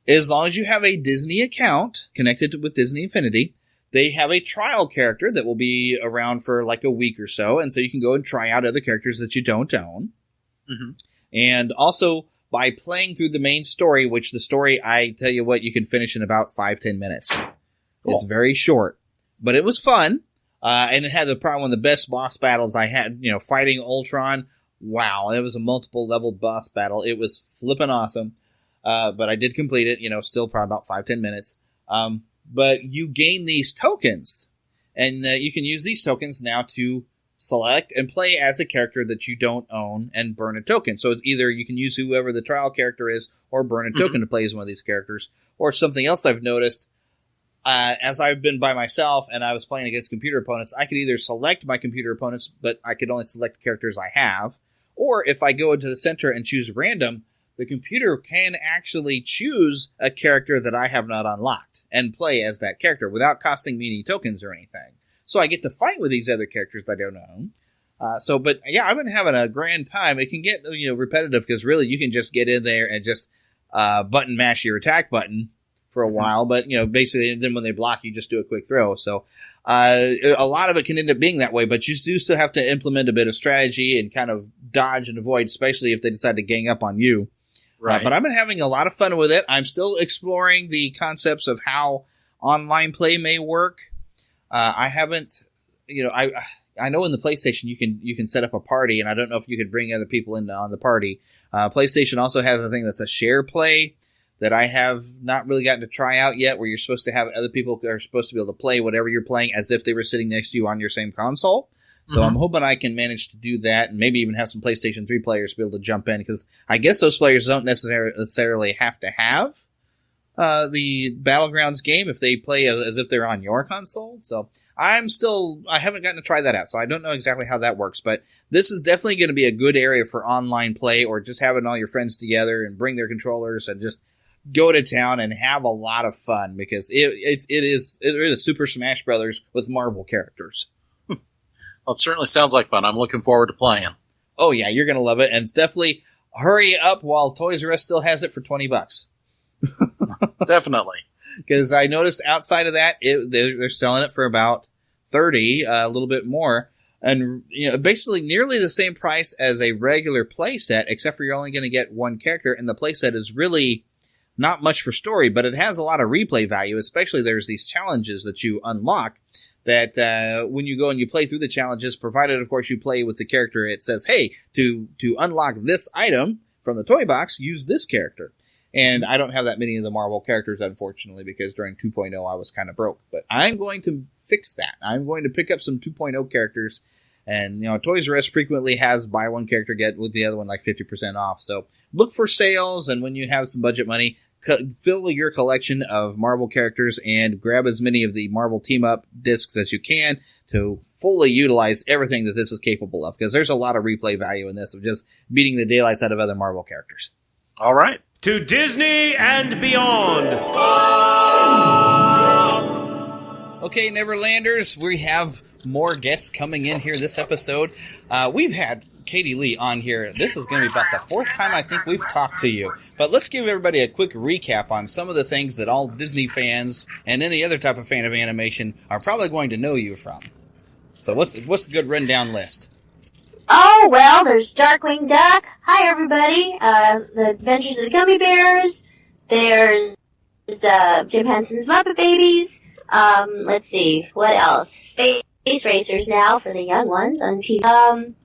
as long as you have a Disney account connected with Disney Infinity, they have a trial character that will be around for like a week or so. And so you can go and try out other characters that you don't own. Mm-hmm. And also, by playing through the main story, which the story, I tell you what, you can finish in about 5-10 minutes. Cool. It's very short, but it was fun. And it had probably one of the best boss battles I had, fighting Ultron. Wow. It was a multiple leveled boss battle. It was flipping awesome. But I did complete it, still probably about 5-10 minutes. But you gain these tokens, and you can use these tokens now to select and play as a character that you don't own and burn a token. So it's either you can use whoever the trial character is or burn a token to play as one of these characters. Or something else I've noticed, as I've been by myself and I was playing against computer opponents, I could either select my computer opponents, but I could only select the characters I have. Or if I go into the center and choose random, the computer can actually choose a character that I have not unlocked and play as that character without costing me any tokens or anything. So I get to fight with these other characters that I don't own. But yeah, I've been having a grand time. It can get repetitive because really you can just get in there and just button mash your attack button for a while. But basically, then when they block, you just do a quick throw. So a lot of it can end up being that way. But you do still have to implement a bit of strategy and kind of dodge and avoid, especially if they decide to gang up on you. Right. But I've been having a lot of fun with it. I'm still exploring the concepts of how online play may work. I haven't, I know in the PlayStation you can set up a party, and I don't know if you could bring other people in on the party. PlayStation also has a thing that's a share play that I have not really gotten to try out yet, where you're supposed to have other people that are supposed to be able to play whatever you're playing as if they were sitting next to you on your same console. So I'm hoping I can manage to do that and maybe even have some PlayStation 3 players be able to jump in, because I guess those players don't necessarily have to have the Battlegrounds game if they play as if they're on your console. So I haven't gotten to try that out, so I don't know exactly how that works. But this is definitely going to be a good area for online play, or just having all your friends together and bring their controllers and just go to town and have a lot of fun, because it is Super Smash Brothers with Marvel characters. Well, it certainly sounds like fun. I'm looking forward to playing. Oh yeah, you're going to love it. And it's definitely hurry up while Toys R Us still has it for $20. Definitely. Because I noticed outside of that, they're selling it for about $30, a little bit more. And basically nearly the same price as a regular playset, except for you're only going to get one character. And the playset is really not much for story, but it has a lot of replay value. Especially there's these challenges that you unlock, that when you go and you play through the challenges, provided, of course, you play with the character, it says, hey, to unlock this item from the toy box, use this character. And I don't have that many of the Marvel characters, unfortunately, because during 2.0 I was kind of broke. But I'm going to fix that. I'm going to pick up some 2.0 characters And, Toys R Us frequently has buy one character, get with the other one like 50% off. So look for sales, and when you have some budget money, fill your collection of Marvel characters and grab as many of the Marvel team-up discs as you can to fully utilize everything that this is capable of. Because there's a lot of replay value in this of just beating the daylights out of other Marvel characters. All right. To Disney and beyond. Okay, Neverlanders, we have more guests coming in here this episode. We've had Katie Leigh on here. This is going to be about the fourth time I think we've talked to you. But let's give everybody a quick recap on some of the things that all Disney fans and any other type of fan of animation are probably going to know you from. So what's the good rundown list? Oh, well, there's Darkwing Duck. Hi, everybody. The Adventures of the Gummy Bears. There's Jim Henson's Muppet Babies. Let's see, what else? Space Racers now for the young ones on TV.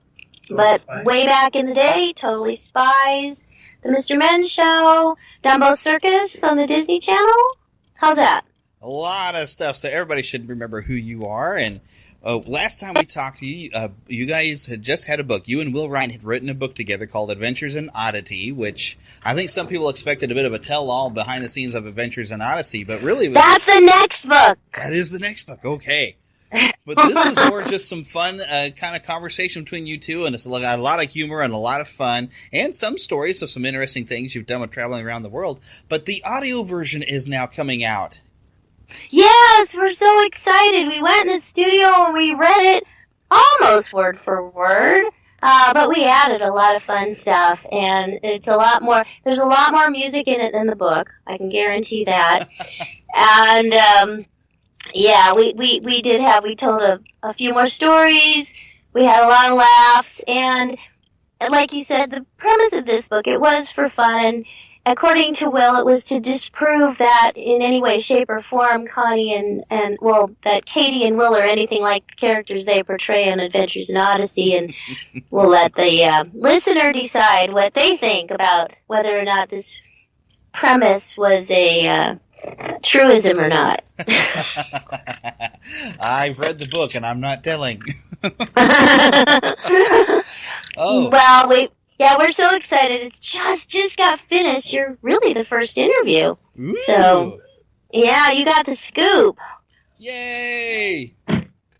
But way back in the day, Totally Spies, The Mr. Men Show, Dumbo Circus on the Disney Channel. How's that? A lot of stuff, so everybody should remember who you are. And last time we talked to you, you guys had just had a book. You and Will Ryan had written a book together called Adventures in Oddity, which I think some people expected a bit of a tell-all behind the scenes of Adventures in Odyssey, but really... That's the next book! That is the next book, okay. But this was more just some fun kind of conversation between you two, and it's got a lot of humor and a lot of fun, and some stories of some interesting things you've done with traveling around the world. But the audio version is now coming out. Yes, we're so excited. We went in the studio and we read it almost word for word, but we added a lot of fun stuff, and it's a lot more. There's a lot more music in it than the book. I can guarantee that. And yeah, we told a few more stories. We had a lot of laughs, and like you said, the premise of this book, it was for fun, and according to Will, it was to disprove that in any way, shape, or form, Connie and that Katie and Will are anything like the characters they portray on Adventures in Odyssey, and we'll let the listener decide what they think about whether or not this premise was a truism or not. I've read the book, and I'm not telling. Oh. Well, we're so excited. It's just got finished. You're really the first interview. Ooh. So, yeah, you got the scoop. Yay!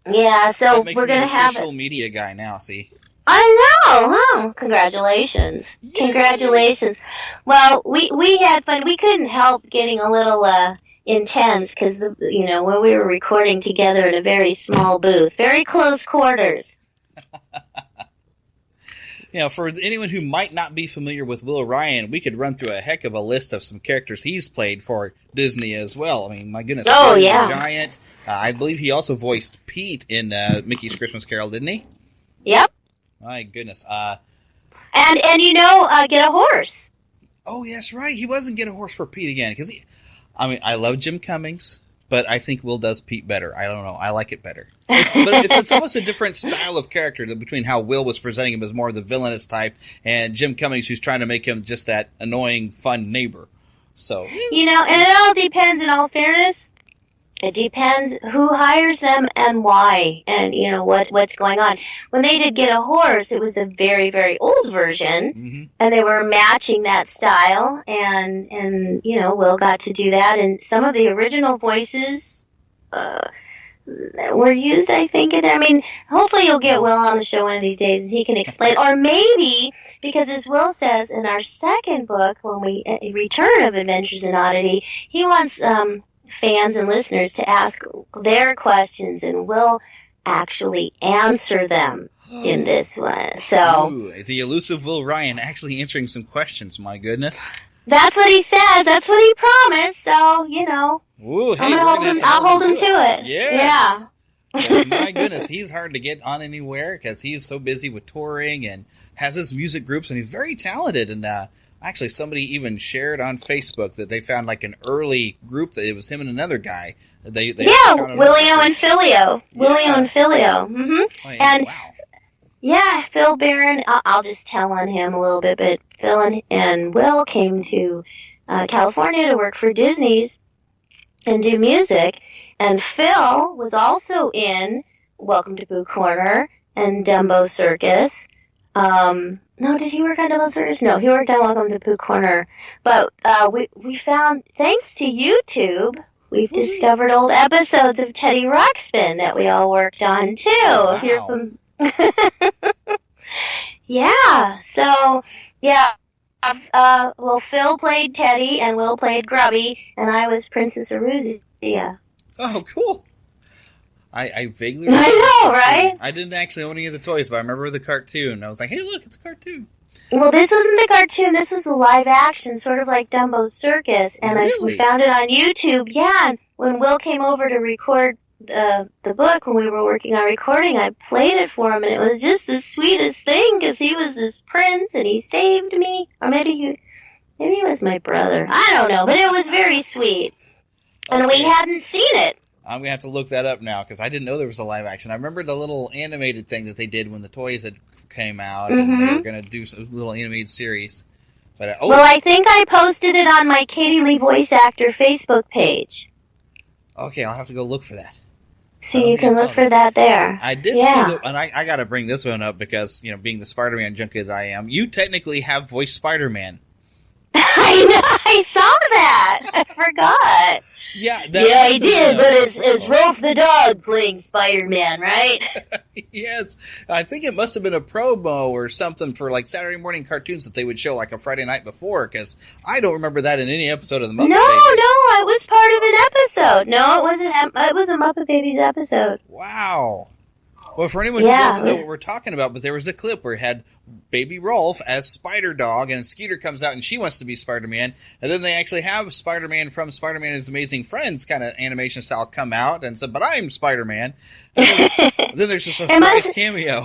Yeah, so we're going to have official media guy now, see? I know, huh? Congratulations. Yay. Congratulations. Well, we had fun. We couldn't help getting a little intense because, when we were recording together in a very small booth, very close quarters. For anyone who might not be familiar with Will Ryan, we could run through a heck of a list of some characters he's played for Disney as well. I mean, my goodness. Oh, yeah. The Giant. I believe he also voiced Pete in Mickey's Christmas Carol, didn't he? Yep. My goodness. And Get a Horse. Oh, yes, right. He wasn't Get a Horse for Pete again. Because I love Jim Cummings, but I think Will does Pete better. I don't know. I like it better. It's almost a different style of character between how Will was presenting him as more of the villainous type and Jim Cummings, who's trying to make him just that annoying, fun neighbor. So, and it all depends, in all fairness. It depends who hires them and why, and what's going on. When they did Get a Horse, it was a very, very old version, and they were matching that style, and Will got to do that, and some of the original voices were used, I think. Hopefully you'll get Will on the show one of these days, and he can explain, or maybe, because as Will says in our second book, when we return of Adventures in Oddity, he wants fans and listeners to ask their questions, and we'll actually answer them in this one. So, ooh, the elusive Will Ryan actually answering some questions. My goodness, that's what he said. That's what he promised. So ooh, hey, I'll hold him to it. Yes. Yeah. My goodness, he's hard to get on anywhere because he's so busy with touring and has his music groups, and he's very talented. And actually, somebody even shared on Facebook that they found like an early group that it was him and another guy. Willio and Filio. Willio and Filio. Mm-hmm. Oh, and wow. Yeah, Phil Barron. I'll just tell on him a little bit, but Phil and Will came to California to work for Disney's and do music. And Phil was also in Welcome to Boo Corner and Dumbo Circus. No, did he work on Dumbo Circus? No, he worked on Welcome to Pooh Corner. But we found, thanks to YouTube, we've discovered old episodes of Teddy Ruxpin that we all worked on too. Wow. If you're from yeah, so yeah. Well, Phil played Teddy and Will played Grubby, and I was Princess Aruzia. Oh, cool. I vaguely I know, right? I didn't actually own any of the toys, but I remember the cartoon. I was like, hey, look, it's a cartoon. Well, this wasn't the cartoon. This was a live action, sort of like Dumbo's Circus. And we found it on YouTube. Yeah, and when Will came over to record the book, when we were working on recording, I played it for him, and it was just the sweetest thing, because he was this prince, and he saved me. Or maybe he was my brother. I don't know, but it was very sweet. And we hadn't seen it. I'm going to have to look that up now, because I didn't know there was a live action. I remember the little animated thing that they did when the toys had came out, and they were going to do some little animated series. But well, I think I posted it on my Katie Lee Voice Actor Facebook page. Okay, I'll have to go look for that. So you can look for that there. I did see and I got to bring this one up because, being the Spider-Man junkie that I am, you technically have voiced Spider-Man. I know, I saw that. I forgot. Yeah, I did, but it's Rolf the dog playing Spider-Man, right? Yes. I think it must have been a promo or something for like Saturday morning cartoons that they would show like a Friday night before, because I don't remember that in any episode of the Muppet Babies. No, it was part of an episode. No, it wasn't. It was a Muppet Babies episode. Wow. Well, for anyone who doesn't know what we're talking about, but there was a clip where it had Baby Rolf as Spider-Dog, and Skeeter comes out and she wants to be Spider-Man, and then they actually have Spider-Man from Spider-Man and His Amazing Friends kind of animation style come out and said, but I'm Spider-Man. Then there's just a surprise cameo.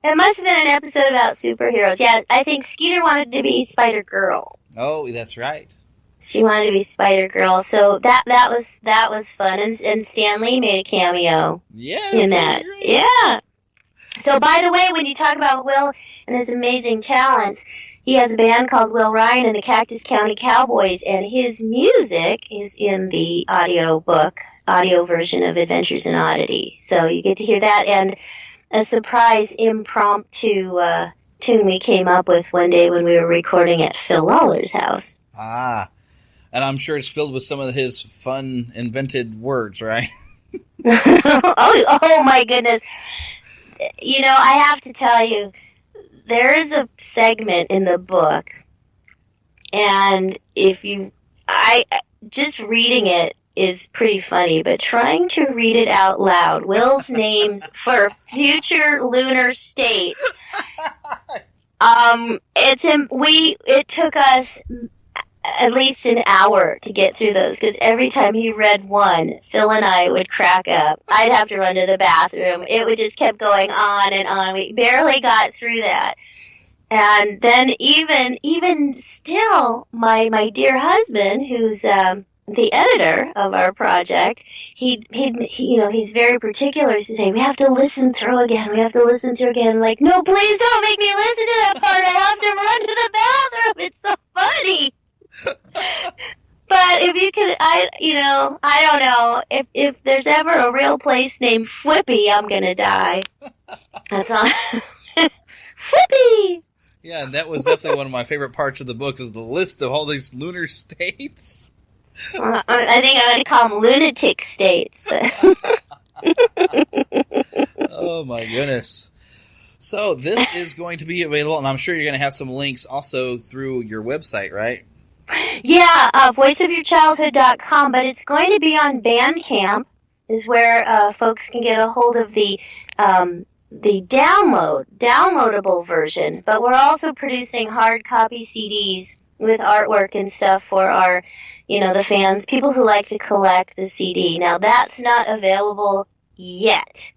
It must have been an episode about superheroes. Yeah, I think Skeeter wanted to be Spider-Girl. Oh, that's right. She wanted to be Spider-Girl, so that was fun, and Stan Lee made a cameo in that. Yeah. So, by the way, when you talk about Will and his amazing talents, he has a band called Will Ryan and the Cactus County Cowboys, and his music is in the audio version of Adventures in Oddity. So you get to hear that, and a surprise impromptu tune we came up with one day when we were recording at Phil Lawler's house. Ah. And I'm sure it's filled with some of his fun, invented words, right? oh, my goodness. I have to tell you, there is a segment in the book, and just reading it is pretty funny, but trying to read it out loud, Will's names for future lunar states, it took us at least an hour to get through those, because every time he read one, Phil and I would crack up. I'd have to run to the bathroom. It would just kept going on and on. We barely got through that. And then even still, my dear husband, who's the editor of our project, he's very particular. He's saying, we have to listen through again. I'm like, no, please don't make me listen to that part. I have to run to the bathroom. It's so funny. But if you could, I don't know. If there's ever a real place named Flippy, I'm gonna die. That's all. Flippy! Yeah, and that was definitely one of my favorite parts of the book, is the list of all these lunar states. I think I'm gonna call them lunatic states. Oh my goodness. So this is going to be available, and I'm sure you're going to have some links also through your website, right? Yeah, voiceofyourchildhood.com, but it's going to be on Bandcamp, is where folks can get a hold of the downloadable version. But we're also producing hard copy CDs with artwork and stuff for our, the fans, people who like to collect the CD. Now, that's not available yet.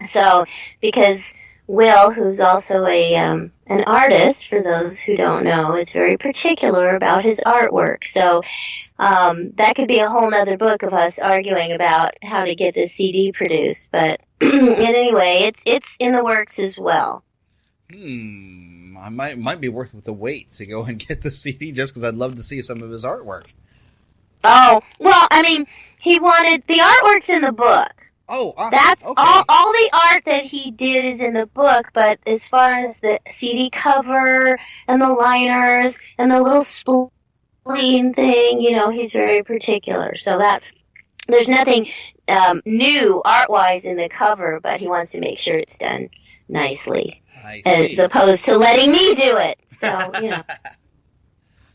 So, because Will, who's also an artist, for those who don't know, is very particular about his artwork. So that could be a whole nother book of us arguing about how to get this CD produced. But anyway, it's in the works as well. I might be worth the wait to go and get the CD, just because I'd love to see some of his artwork. Oh, well, I mean, he wanted the artwork's in the book. Oh, awesome. That's okay. all the art that he did is in the book, but as far as the CD cover and the liners and the little spleen thing, he's very particular. So there's nothing new art-wise in the cover, but he wants to make sure it's done nicely. As opposed to letting me do it. So,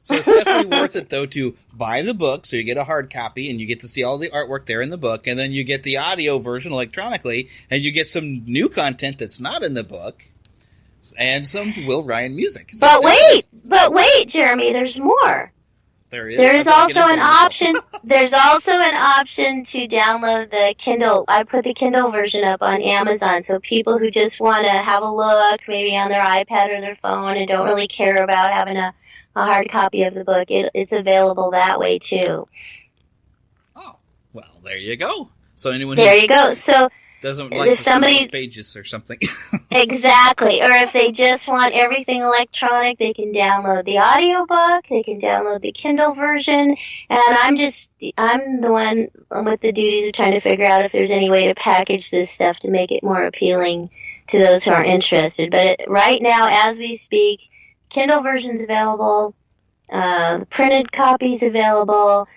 So it's definitely worth it, though, to buy the book, so you get a hard copy, and you get to see all the artwork there in the book, and then you get the audio version electronically, and you get some new content that's not in the book, and some Will Ryan music. So But wait, Jeremy, there's more. There is. There is also an option. There's also an option to download the Kindle. I put the Kindle version up on Amazon, so people who just want to have a look, maybe on their iPad or their phone, and don't really care about having a hard copy of the book, it's available that way too. Oh, well, there you go. So anyone there you go. So doesn't like the pages or something. Exactly. Or if they just want everything electronic, they can download the audiobook, they can download the Kindle version, and I'm the one with the duties of trying to figure out if there's any way to package this stuff to make it more appealing to those who are interested. But right now, as we speak, Kindle version's available, the printed copy's available,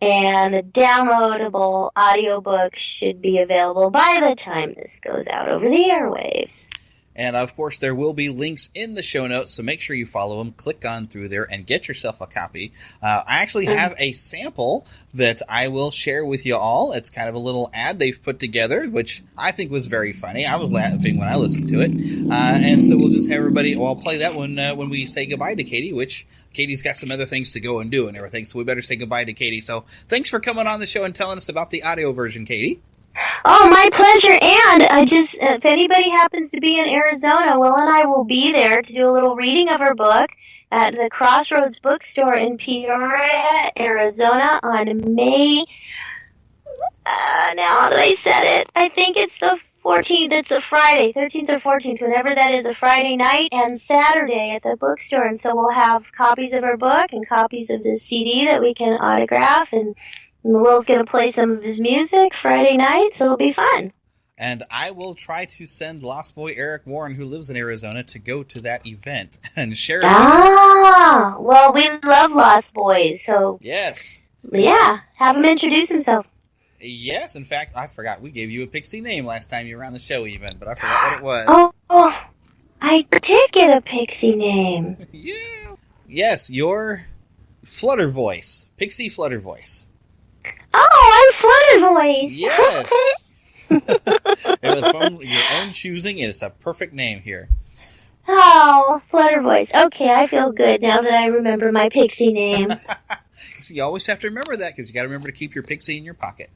and the downloadable audiobook should be available by the time this goes out over the airwaves. And, of course, there will be links in the show notes, so make sure you follow them, click on through there, and get yourself a copy. I actually have a sample that I will share with you all. It's kind of a little ad they've put together, which I think was very funny. I was laughing when I listened to it. And so we'll just have everybody, I'll play that one when we say goodbye to Katie, which Katie's got some other things to go and do and everything, so we better say goodbye to Katie. So thanks for coming on the show and telling us about the audio version, Katie. Oh, my pleasure. And if anybody happens to be in Arizona, Will and I will be there to do a little reading of her book at the Crossroads Bookstore in Peoria, Arizona on May, now that I said it, I think it's the 14th, it's a Friday, 13th or 14th, whenever that is, a Friday night and Saturday at the bookstore. And so we'll have copies of her book and copies of the CD that we can autograph, and Will's going to play some of his music Friday night, so it'll be fun. And I will try to send Lost Boy Eric Warren, who lives in Arizona, to go to that event and share it with us. Well, we love Lost Boys, so... Yes. Yeah, have him introduce himself. Yes, in fact, I forgot. We gave you a pixie name last time you were on the show even, but I forgot what it was. Oh, I did get a pixie name. Yeah. Yes, your Flutter Voice. Pixie Flutter Voice. Oh, I'm Flutter Voice. Yes. It was from your own choosing, and it's a perfect name here. Oh, Flutter Voice. Okay, I feel good now that I remember my pixie name. So you always have to remember that, because you got to remember to keep your pixie in your pocket.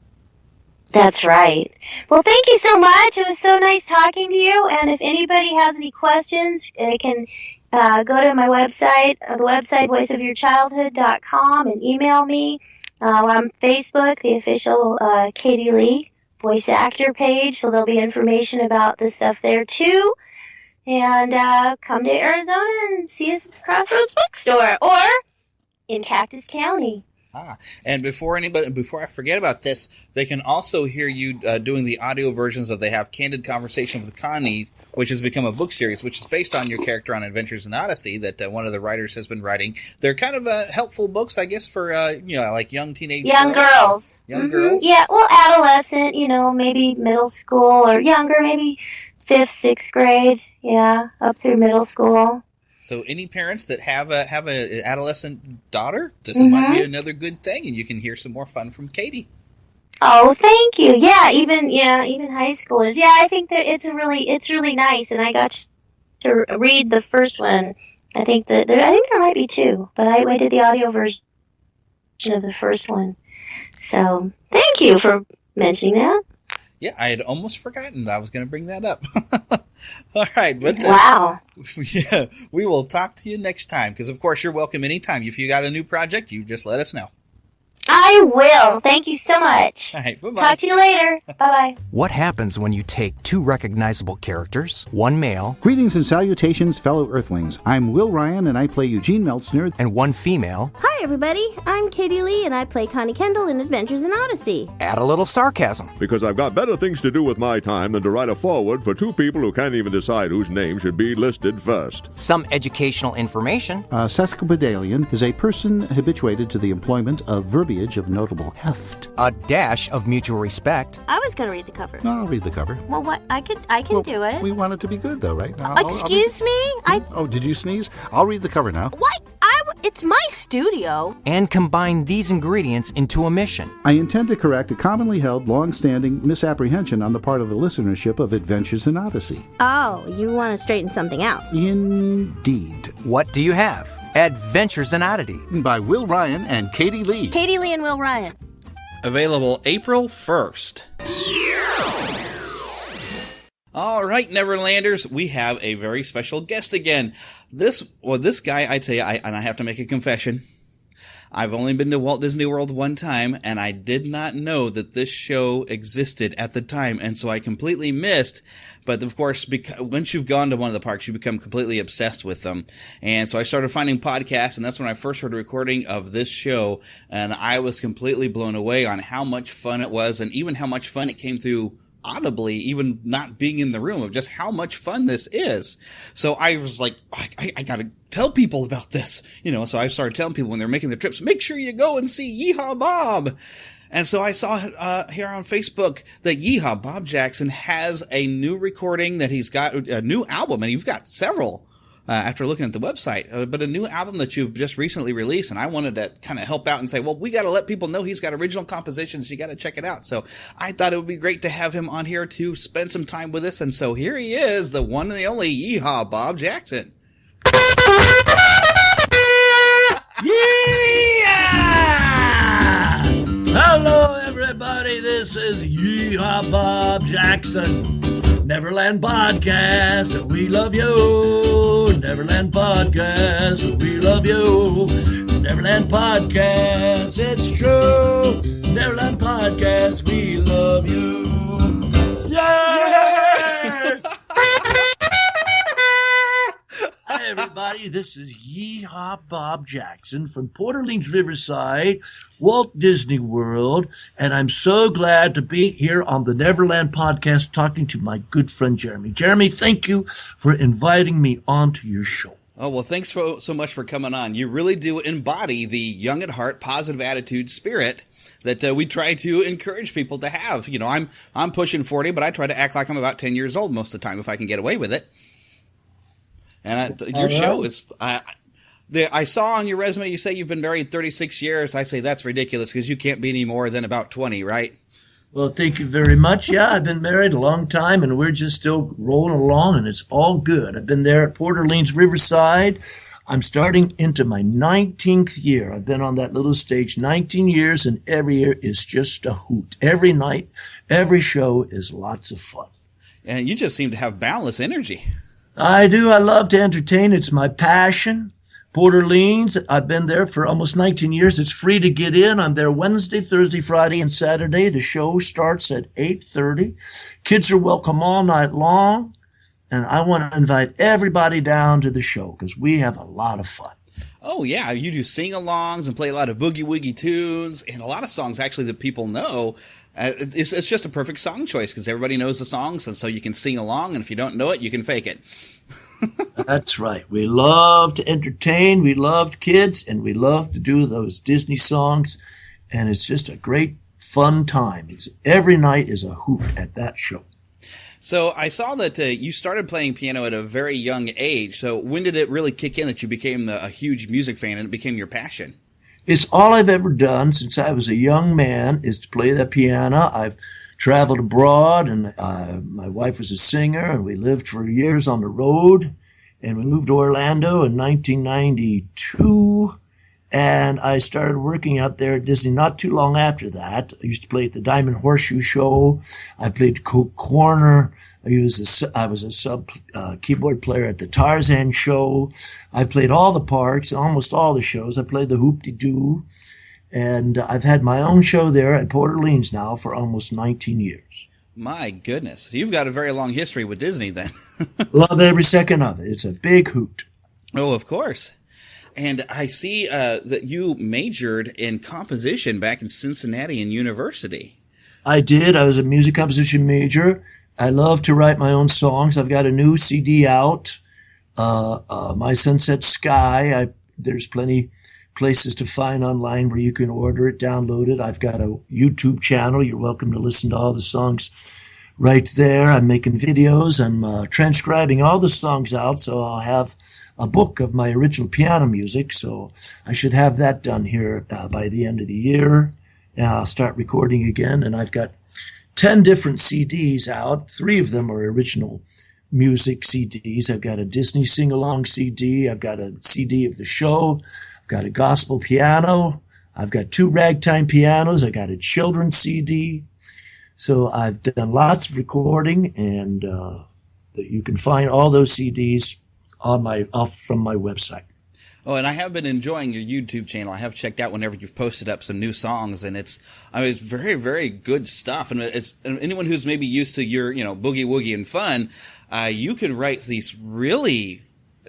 That's right. Well, thank you so much. It was so nice talking to you. And if anybody has any questions, they can go to my website, the website voiceofyourchildhood.com, and email me. On Facebook, the official Katie Leigh voice actor page, so there'll be information about the stuff there too. And come to Arizona and see us at the Crossroads Bookstore or in Cactus County. And before I forget about this, they can also hear you doing the audio versions of They Have Candid Conversation with Connie, which has become a book series, which is based on your character on Adventures in Odyssey that one of the writers has been writing. They're kind of helpful books, I guess, for like young teenage girls. Young girls. Yeah, well, adolescent, maybe middle school or younger, maybe 5th, 6th grade. Yeah, up through middle school. So any parents that have a adolescent daughter, this might be another good thing, and you can hear some more fun from Katie. Oh, thank you. Yeah, even high schoolers. Yeah, I think that it's really nice, and I got to read the first one. I think there might be 2, but I did the audio version of the first one. So thank you for mentioning that. Yeah, I had almost forgotten I was going to bring that up. All right. But wow. Yeah, we will talk to you next time, because, of course, you're welcome anytime. If you got a new project, you just let us know. I will. Thank you so much. All right, bye-bye. Talk to you later. Bye-bye. What happens when you take 2 recognizable characters, one male... Greetings and salutations, fellow Earthlings. I'm Will Ryan, and I play Eugene Meltzner. And one female... Hi, everybody. I'm Katie Leigh, and I play Connie Kendall in Adventures in Odyssey. Add a little sarcasm. Because I've got better things to do with my time than to write a foreword for two people who can't even decide whose name should be listed first. Some educational information. A sesquipedalian is a person habituated to the employment of verbiage of notable heft. A dash of mutual respect. I was going to read the cover. No, I'll read the cover. Well, what? I can do it. We want it to be good, though, right? Now, Excuse me? Oh, did you sneeze? I'll read the cover now. What? It's my studio. And combine these ingredients into a mission. I intend to correct a commonly held, long-standing misapprehension on the part of the listenership of Adventures in Odyssey. Oh, you want to straighten something out. Indeed. What do you have? Adventures in Oddity. By Will Ryan and Katie Leigh. Katie Leigh and Will Ryan. Available April 1st. All right, Neverlanders, we have a very special guest again. This guy, I tell you, and I have to make a confession. I've only been to Walt Disney World one time, and I did not know that this show existed at the time, and so I completely missed. But of course, once you've gone to one of the parks, you become completely obsessed with them. And so I started finding podcasts, and that's when I first heard a recording of this show, and I was completely blown away on how much fun it was, and even how much fun it came through audibly, even not being in the room, of just how much fun this is. So I was like, I gotta tell people about this, so I started telling people when they're making their trips, make sure you go and see Yehaa Bob. And so I saw here on Facebook that Yehaa, Bob Jackson, has a new recording, that he's got a new album, and you've got several after looking at the website, but a new album that you've just recently released, and I wanted to kind of help out and say, well, we got to let people know he's got original compositions, you got to check it out. So I thought it would be great to have him on here to spend some time with us, and so here he is, the one and the only Yehaa, Bob Jackson. Hello, everybody. This is Yehaa Bob Jackson. Neverland Podcast, we love you. Neverland Podcast, we love you. Neverland Podcast, it's true. Neverland Podcast, we love you. Yeah! Hi, everybody. This is Yehaa Bob Jackson from Port Orleans Riverside, Walt Disney World, and I'm so glad to be here on the Neverland Podcast talking to my good friend Jeremy. Jeremy, thank you for inviting me onto your show. Oh, well, thanks so much for coming on. You really do embody the young at heart, positive attitude spirit that we try to encourage people to have. I'm pushing 40, but I try to act like I'm about 10 years old most of the time if I can get away with it. And your show is, I saw on your resume, you say you've been married 36 years. I say that's ridiculous because you can't be any more than about 20, right? Well, thank you very much. Yeah, I've been married a long time, and we're just still rolling along, and it's all good. I've been there at Port Orleans Riverside. I'm starting into my 19th year. I've been on that little stage 19 years, and every year is just a hoot. Every night, every show is lots of fun. And you just seem to have boundless energy. I do. I love to entertain. It's my passion. Port Orleans, I've been there for almost 19 years. It's free to get in. I'm there Wednesday, Thursday, Friday, and Saturday. The show starts at 8:30. Kids are welcome all night long. And I want to invite everybody down to the show because we have a lot of fun. Oh, yeah. You do sing-alongs and play a lot of boogie-woogie tunes and a lot of songs, actually, that people know. It's just a perfect song choice because everybody knows the songs, and so you can sing along, and if you don't know it, you can fake it. That's right. We love to entertain, we love kids, and we love to do those Disney songs, and it's just a great, fun time. Every night is a hoot at that show. So I saw that you started playing piano at a very young age, so when did it really kick in that you became a huge music fan and it became your passion? It's all I've ever done since I was a young man is to play the piano. I've traveled abroad, and my wife was a singer, and we lived for years on the road. And we moved to Orlando in 1992, and I started working out there at Disney not too long after that. I used to play at the Diamond Horseshoe Show. I played Coke Corner. I was a sub keyboard player at the Tarzan Show. I played all the parks, almost all the shows. I played the Hoop-de-Doo. And I've had my own show there at Port Orleans now for almost 19 years. My goodness. You've got a very long history with Disney then. Love every second of it. It's a big hoot. Oh, of course. And I see that you majored in composition back in Cincinnati and university. I did. I was a music composition major. I love to write my own songs. I've got a new CD out, My Sunset Sky. There's plenty places to find online where you can order it, download it. I've got a YouTube channel. You're welcome to listen to all the songs right there. I'm making videos. I'm transcribing all the songs out, so I'll have a book of my original piano music. So I should have that done here by the end of the year. And I'll start recording again, and I've got 10 different CDs out. 3 of them are original music CDs. I've got a Disney sing-along CD. I've got a CD of the show. I've got a gospel piano. I've got 2 ragtime pianos. I got a children's CD. So I've done lots of recording, and you can find all those CDs from my website. Oh, and I have been enjoying your YouTube channel. I have checked out whenever you've posted up some new songs, and it's very, very good stuff. And it's anyone who's maybe used to your, boogie woogie and fun, you can write these really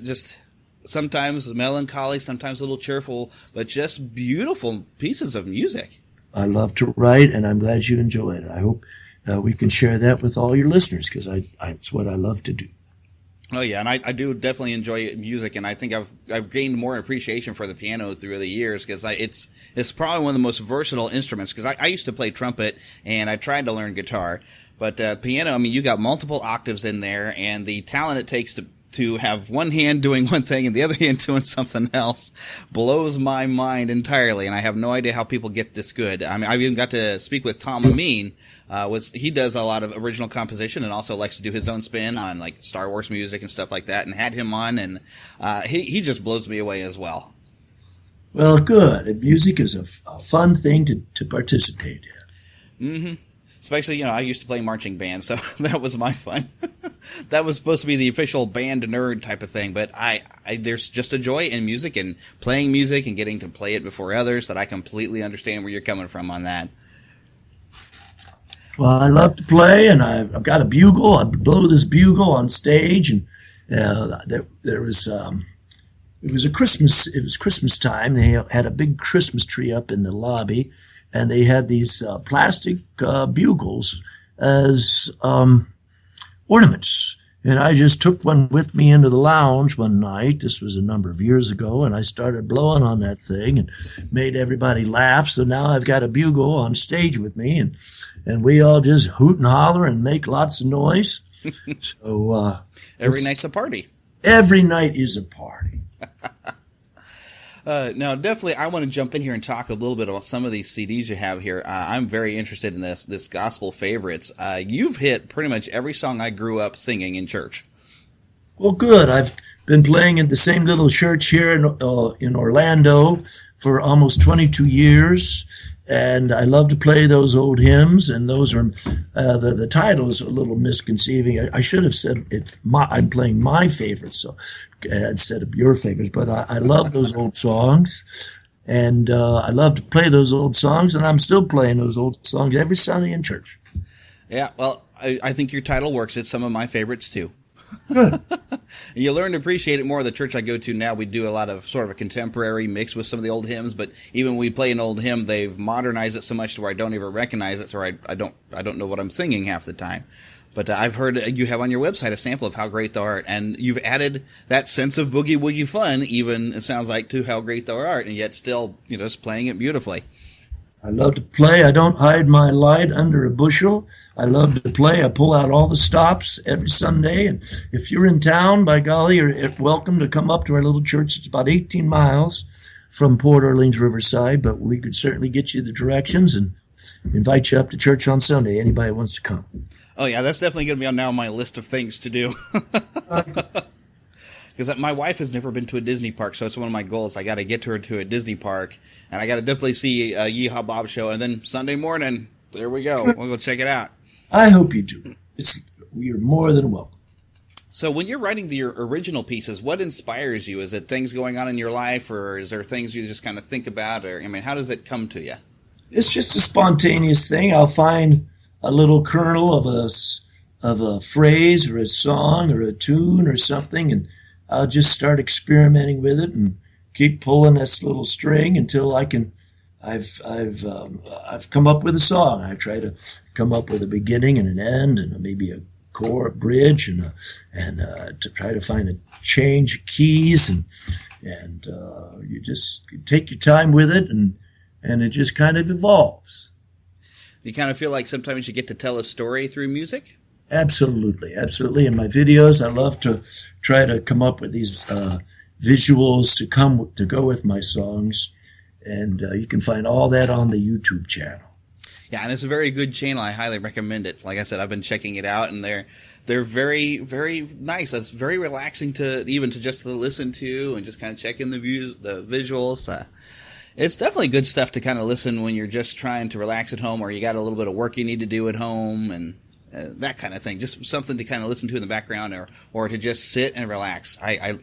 just sometimes melancholy, sometimes a little cheerful, but just beautiful pieces of music. I love to write, and I'm glad you enjoy it. I hope we can share that with all your listeners, because it's what I love to do. Oh yeah, and I do definitely enjoy music, and I think I've gained more appreciation for the piano through the years, because it's probably one of the most versatile instruments. Because I used to play trumpet, and I tried to learn guitar, but piano, I mean, you got multiple octaves in there, and the talent it takes to have one hand doing one thing and the other hand doing something else blows my mind entirely, and I have no idea how people get this good. I mean, I even got to speak with Tom Amin. He does a lot of original composition and also likes to do his own spin on like Star Wars music and stuff like that, and had him on, and he just blows me away as well. Well, good. Music is a fun thing to participate in. Mm-hmm. Especially, I used to play marching band, so that was my fun. That was supposed to be the official band nerd type of thing, but there's just a joy in music and playing music and getting to play it before others that I completely understand where you're coming from on that. Well, I love to play, and I've got a bugle. I blow this bugle on stage, and there was it was Christmas time. They had a big Christmas tree up in the lobby, and they had these plastic bugles as ornaments. And I just took one with me into the lounge one night. This was a number of years ago, and I started blowing on that thing and made everybody laugh. So now I've got a bugle on stage with me, and we all just hoot and holler and make lots of noise. So every night's a party. Every night is a party. Now, definitely, I want to jump in here and talk a little bit about some of these CDs you have here. I'm very interested in this gospel favorites. You've hit pretty much every song I grew up singing in church. Well, good. I've been playing in the same little church here in Orlando for almost 22 years, and I love to play those old hymns, and those are the title's a little misconceiving. I should have said I'm playing my favorites instead of your favorites, but I love those old songs, and I love to play those old songs, and I'm still playing those old songs every Sunday in church. Yeah, well, I think your title works. It's some of my favorites, too. Good. You learn to appreciate it more. The church I go to now, we do a lot of sort of a contemporary mix with some of the old hymns, but even when we play an old hymn, they've modernized it so much to where I don't even recognize it, so I don't know what I'm singing half the time. But I've heard you have on your website a sample of How Great Thou Art, and you've added that sense of boogie woogie fun, even it sounds like, to How Great Thou Art, and yet still, just playing it beautifully. I love to play. I don't hide my light under a bushel. I love to play. I pull out all the stops every Sunday. And if you're in town, by golly, you're welcome to come up to our little church. It's about 18 miles from Port Orleans Riverside, but we could certainly get you the directions and invite you up to church on Sunday. Anybody wants to come. Oh, yeah, that's definitely going to be on now my list of things to do. Because my wife has never been to a Disney park, so it's one of my goals. I got to get her to a Disney park, and I got to definitely see a Yehaa Bob show. And then Sunday morning, there we go. We'll go check it out. I hope you do. You're more than welcome. So when you're writing your original pieces, what inspires you? Is it things going on in your life, or is there things you just kind of think about? Or how does it come to you? It's just a spontaneous thing. I'll find a little kernel of a phrase or a song or a tune or something, and I'll just start experimenting with it and keep pulling this little string until I've come up with a song. I try to come up with a beginning and an end and maybe a chord, bridge, and to try to find a change of keys, and you just take your time with it, and it just kind of evolves. You kind of feel like sometimes you get to tell a story through music? Absolutely. In my videos, I love to try to come up with these visuals to go with my songs, and you can find all that on the YouTube channel. Yeah, and it's a very good channel. I highly recommend it. Like I said, I've been checking it out, and they're very, very nice. It's very relaxing to listen to, and just kind of check in the visuals. It's definitely good stuff to kind of listen when you're just trying to relax at home, or you got a little bit of work you need to do at home, and that kind of thing. Just something to kind of listen to in the background, or to just sit and relax. I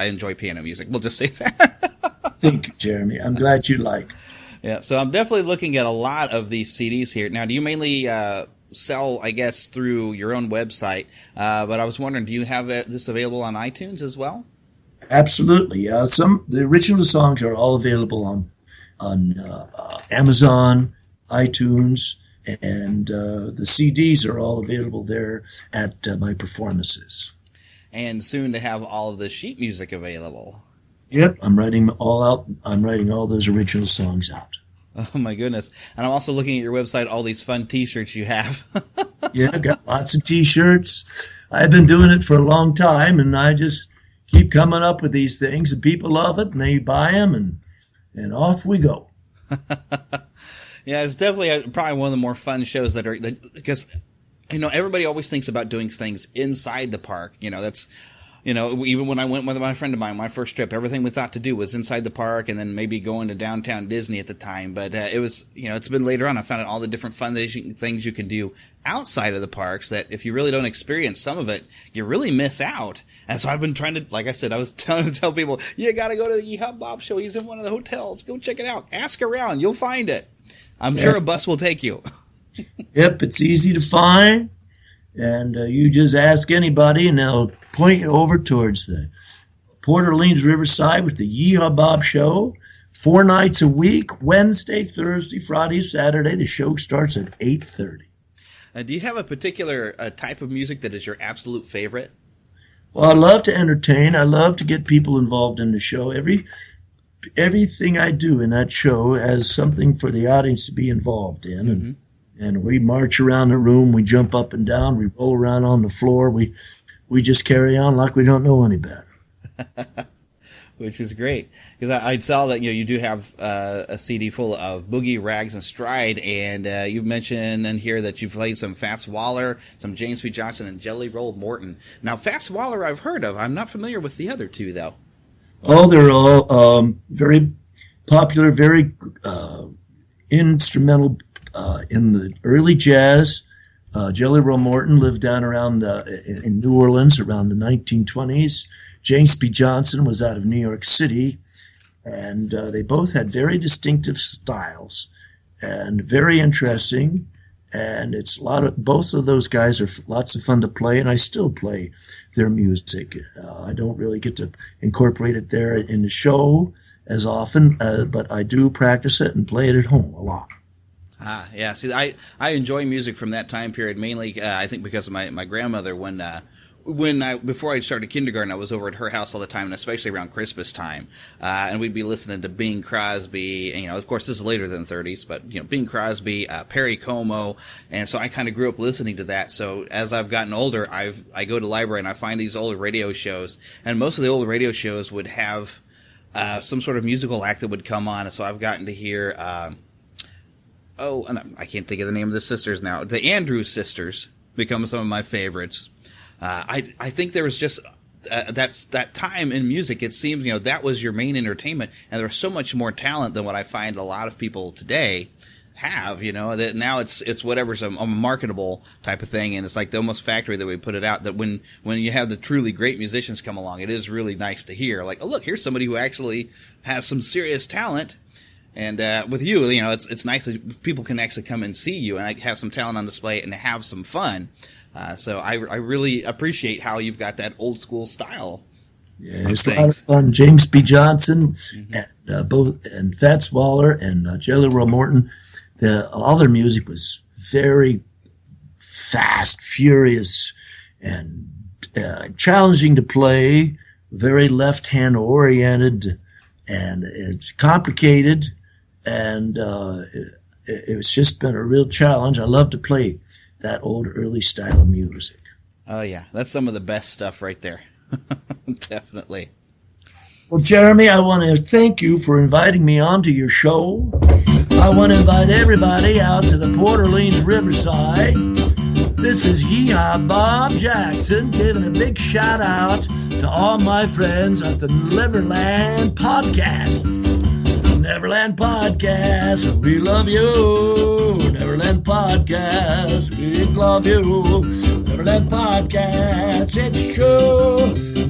enjoy piano music. We'll just say that. Thank you, Jeremy. I'm glad you like. Yeah, so I'm definitely looking at a lot of these CDs here. Now, do you mainly sell, I guess, through your own website? But I was wondering, do you have this available on iTunes as well? Absolutely. The original songs are all available on Amazon, iTunes, and the CDs are all available there at my performances. And soon to have all of the sheet music available. Yep, I'm writing all out. I'm writing all those original songs out. Oh my goodness! And I'm also looking at your website, all these fun T-shirts you have. Yeah, I've got lots of T-shirts. I've been doing it for a long time, and I just keep coming up with these things, and people love it, and they buy them, and off we go. Yeah, it's definitely probably one of the more fun shows because everybody always thinks about doing things inside the park. That's. Even when I went with my friend of mine, my first trip, everything we thought to do was inside the park, and then maybe going to downtown Disney at the time. But it was, it's been later on I found out all the different fun things you can do outside of the parks that if you really don't experience some of it, you really miss out. And so I've been trying to, like I said, I was trying to tell people, you got to go to the Yehaa Bob show. He's in one of the hotels. Go check it out. Ask around. You'll find it. I'm sure a bus will take you. Yep, it's easy to find. And you just ask anybody, and they'll point you over towards the Port Orleans Riverside with the Yehaa Bob Show. 4 nights a week, Wednesday, Thursday, Friday, Saturday. The show starts at 8:30. Do you have a particular type of music that is your absolute favorite? Well, I love to entertain. I love to get people involved in the show. Everything I do in that show has something for the audience to be involved in. Mm-hmm. And we march around the room, we jump up and down, we roll around on the floor, we just carry on like we don't know any better. Which is great. Because I saw that you do have a CD full of Boogie, Rags, and Stride, and you've mentioned in here that you've played some Fats Waller, some James P. Johnson, and Jelly Roll Morton. Now, Fats Waller I've heard of. I'm not familiar with the other two, though. Oh, they're all very popular, very instrumental in the early jazz. Jelly Roll Morton lived down around in New Orleans around the 1920s. James P. Johnson was out of New York City, and they both had very distinctive styles and very interesting. And it's both of those guys are lots of fun to play, and I still play their music. I don't really get to incorporate it there in the show as often, but I do practice it and play it at home a lot. Yeah. See, I enjoy music from that time period mainly. I think because of my grandmother. Before I started kindergarten, I was over at her house all the time, and especially around Christmas time. And we'd be listening to Bing Crosby, and of course this is later than the 30s, but Bing Crosby, Perry Como, and so I kind of grew up listening to that. So as I've gotten older, I go to the library and I find these old radio shows, and most of the old radio shows would have some sort of musical act that would come on, and so I've gotten to hear. And I can't think of the name of the sisters now. The Andrews sisters become some of my favorites. I think there was just that time in music. It seems that was your main entertainment, and there was so much more talent than what I find a lot of people today have. That now it's whatever's a marketable type of thing, and it's like the almost factory that we put it out. That when you have the truly great musicians come along, it is really nice to hear. Like, oh look, here's somebody who actually has some serious talent. And with you, it's nice that people can actually come and see you and have some talent on display and have some fun. So I really appreciate how you've got that old school style. Yeah, it's a lot of fun. James B. Johnson, and Fats Waller and Jelly Roll Morton. All their music was very fast, furious, and challenging to play. Very left-hand oriented, and it's complicated, and it's just been a real challenge. I love to play that old early style of music. Oh yeah, that's some of the best stuff right there. Definitely. Well, Jeremy, I want to thank you for inviting me onto your show. I want to invite everybody out to the Port Orleans Riverside. This is Yehaa Bob Jackson giving a big shout out to all my friends at the Neverland Podcast. Neverland Podcast, we love you. Neverland Podcast, we love you. Neverland Podcast, it's true.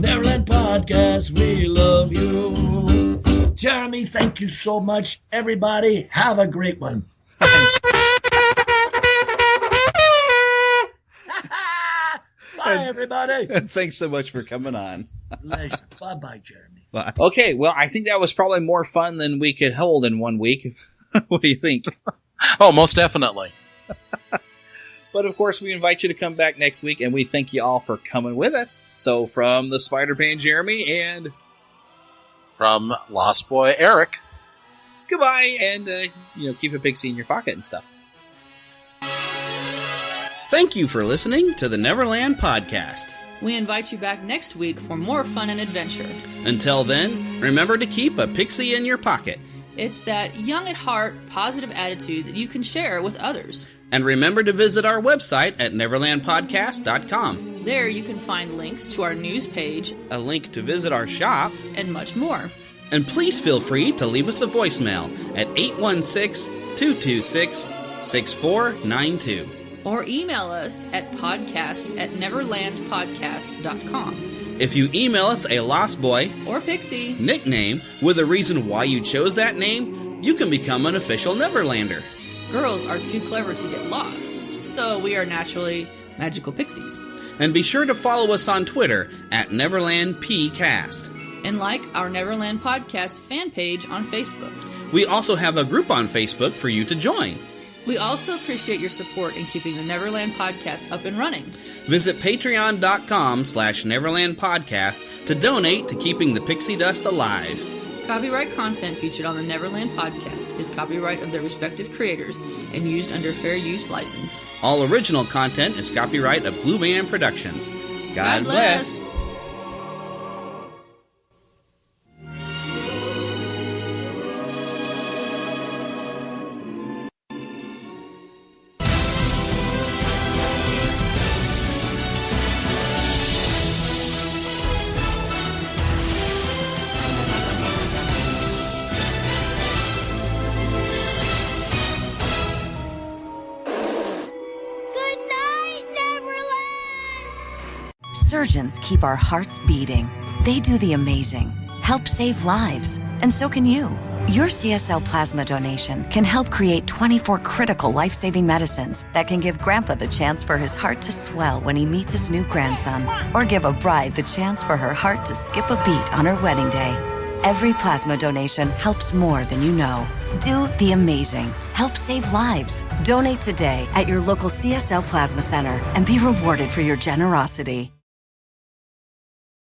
Neverland Podcast, we love you. Jeremy, thank you so much. Everybody, have a great one. Bye, everybody. Thanks so much for coming on. Pleasure. Bye-bye, Jeremy. Bye. Okay, well, I think that was probably more fun than we could hold in 1 week. What do you think? Oh, most definitely. But, of course, we invite you to come back next week, and we thank you all for coming with us. So, from the Spider-Man Jeremy and... from Lost Boy Eric. Goodbye, and, keep a pixie in your pocket and stuff. Thank you for listening to the Neverland Podcast. We invite you back next week for more fun and adventure. Until then, remember to keep a pixie in your pocket. It's that young at heart, positive attitude that you can share with others. And remember to visit our website at neverlandpodcast.com. There you can find links to our news page, a link to visit our shop, and much more. And please feel free to leave us a voicemail at 816-226-6492. Or email us at podcast@neverlandpodcast.com. If you email us a Lost Boy or Pixie nickname with a reason why you chose that name, you can become an official Neverlander. Girls are too clever to get lost, so we are naturally magical pixies. And be sure to follow us on Twitter at NeverlandPcast. And like our Neverland Podcast fan page on Facebook. We also have a group on Facebook for you to join. We also appreciate your support in keeping the Neverland Podcast up and running. Visit patreon.com/Neverland Podcast to donate to keeping the pixie dust alive. Copyright content featured on the Neverland Podcast is copyright of their respective creators and used under fair use license. All original content is copyright of Blue Band Productions. God bless. Surgeons keep our hearts beating. They do the amazing, help save lives, and so can you. Your CSL plasma donation can help create 24 critical life-saving medicines that can give Grandpa the chance for his heart to swell when he meets his new grandson, or give a bride the chance for her heart to skip a beat on her wedding day. Every plasma donation helps more than you know. Do the amazing. Help save lives. Donate today at your local CSL Plasma Center and be rewarded for your generosity.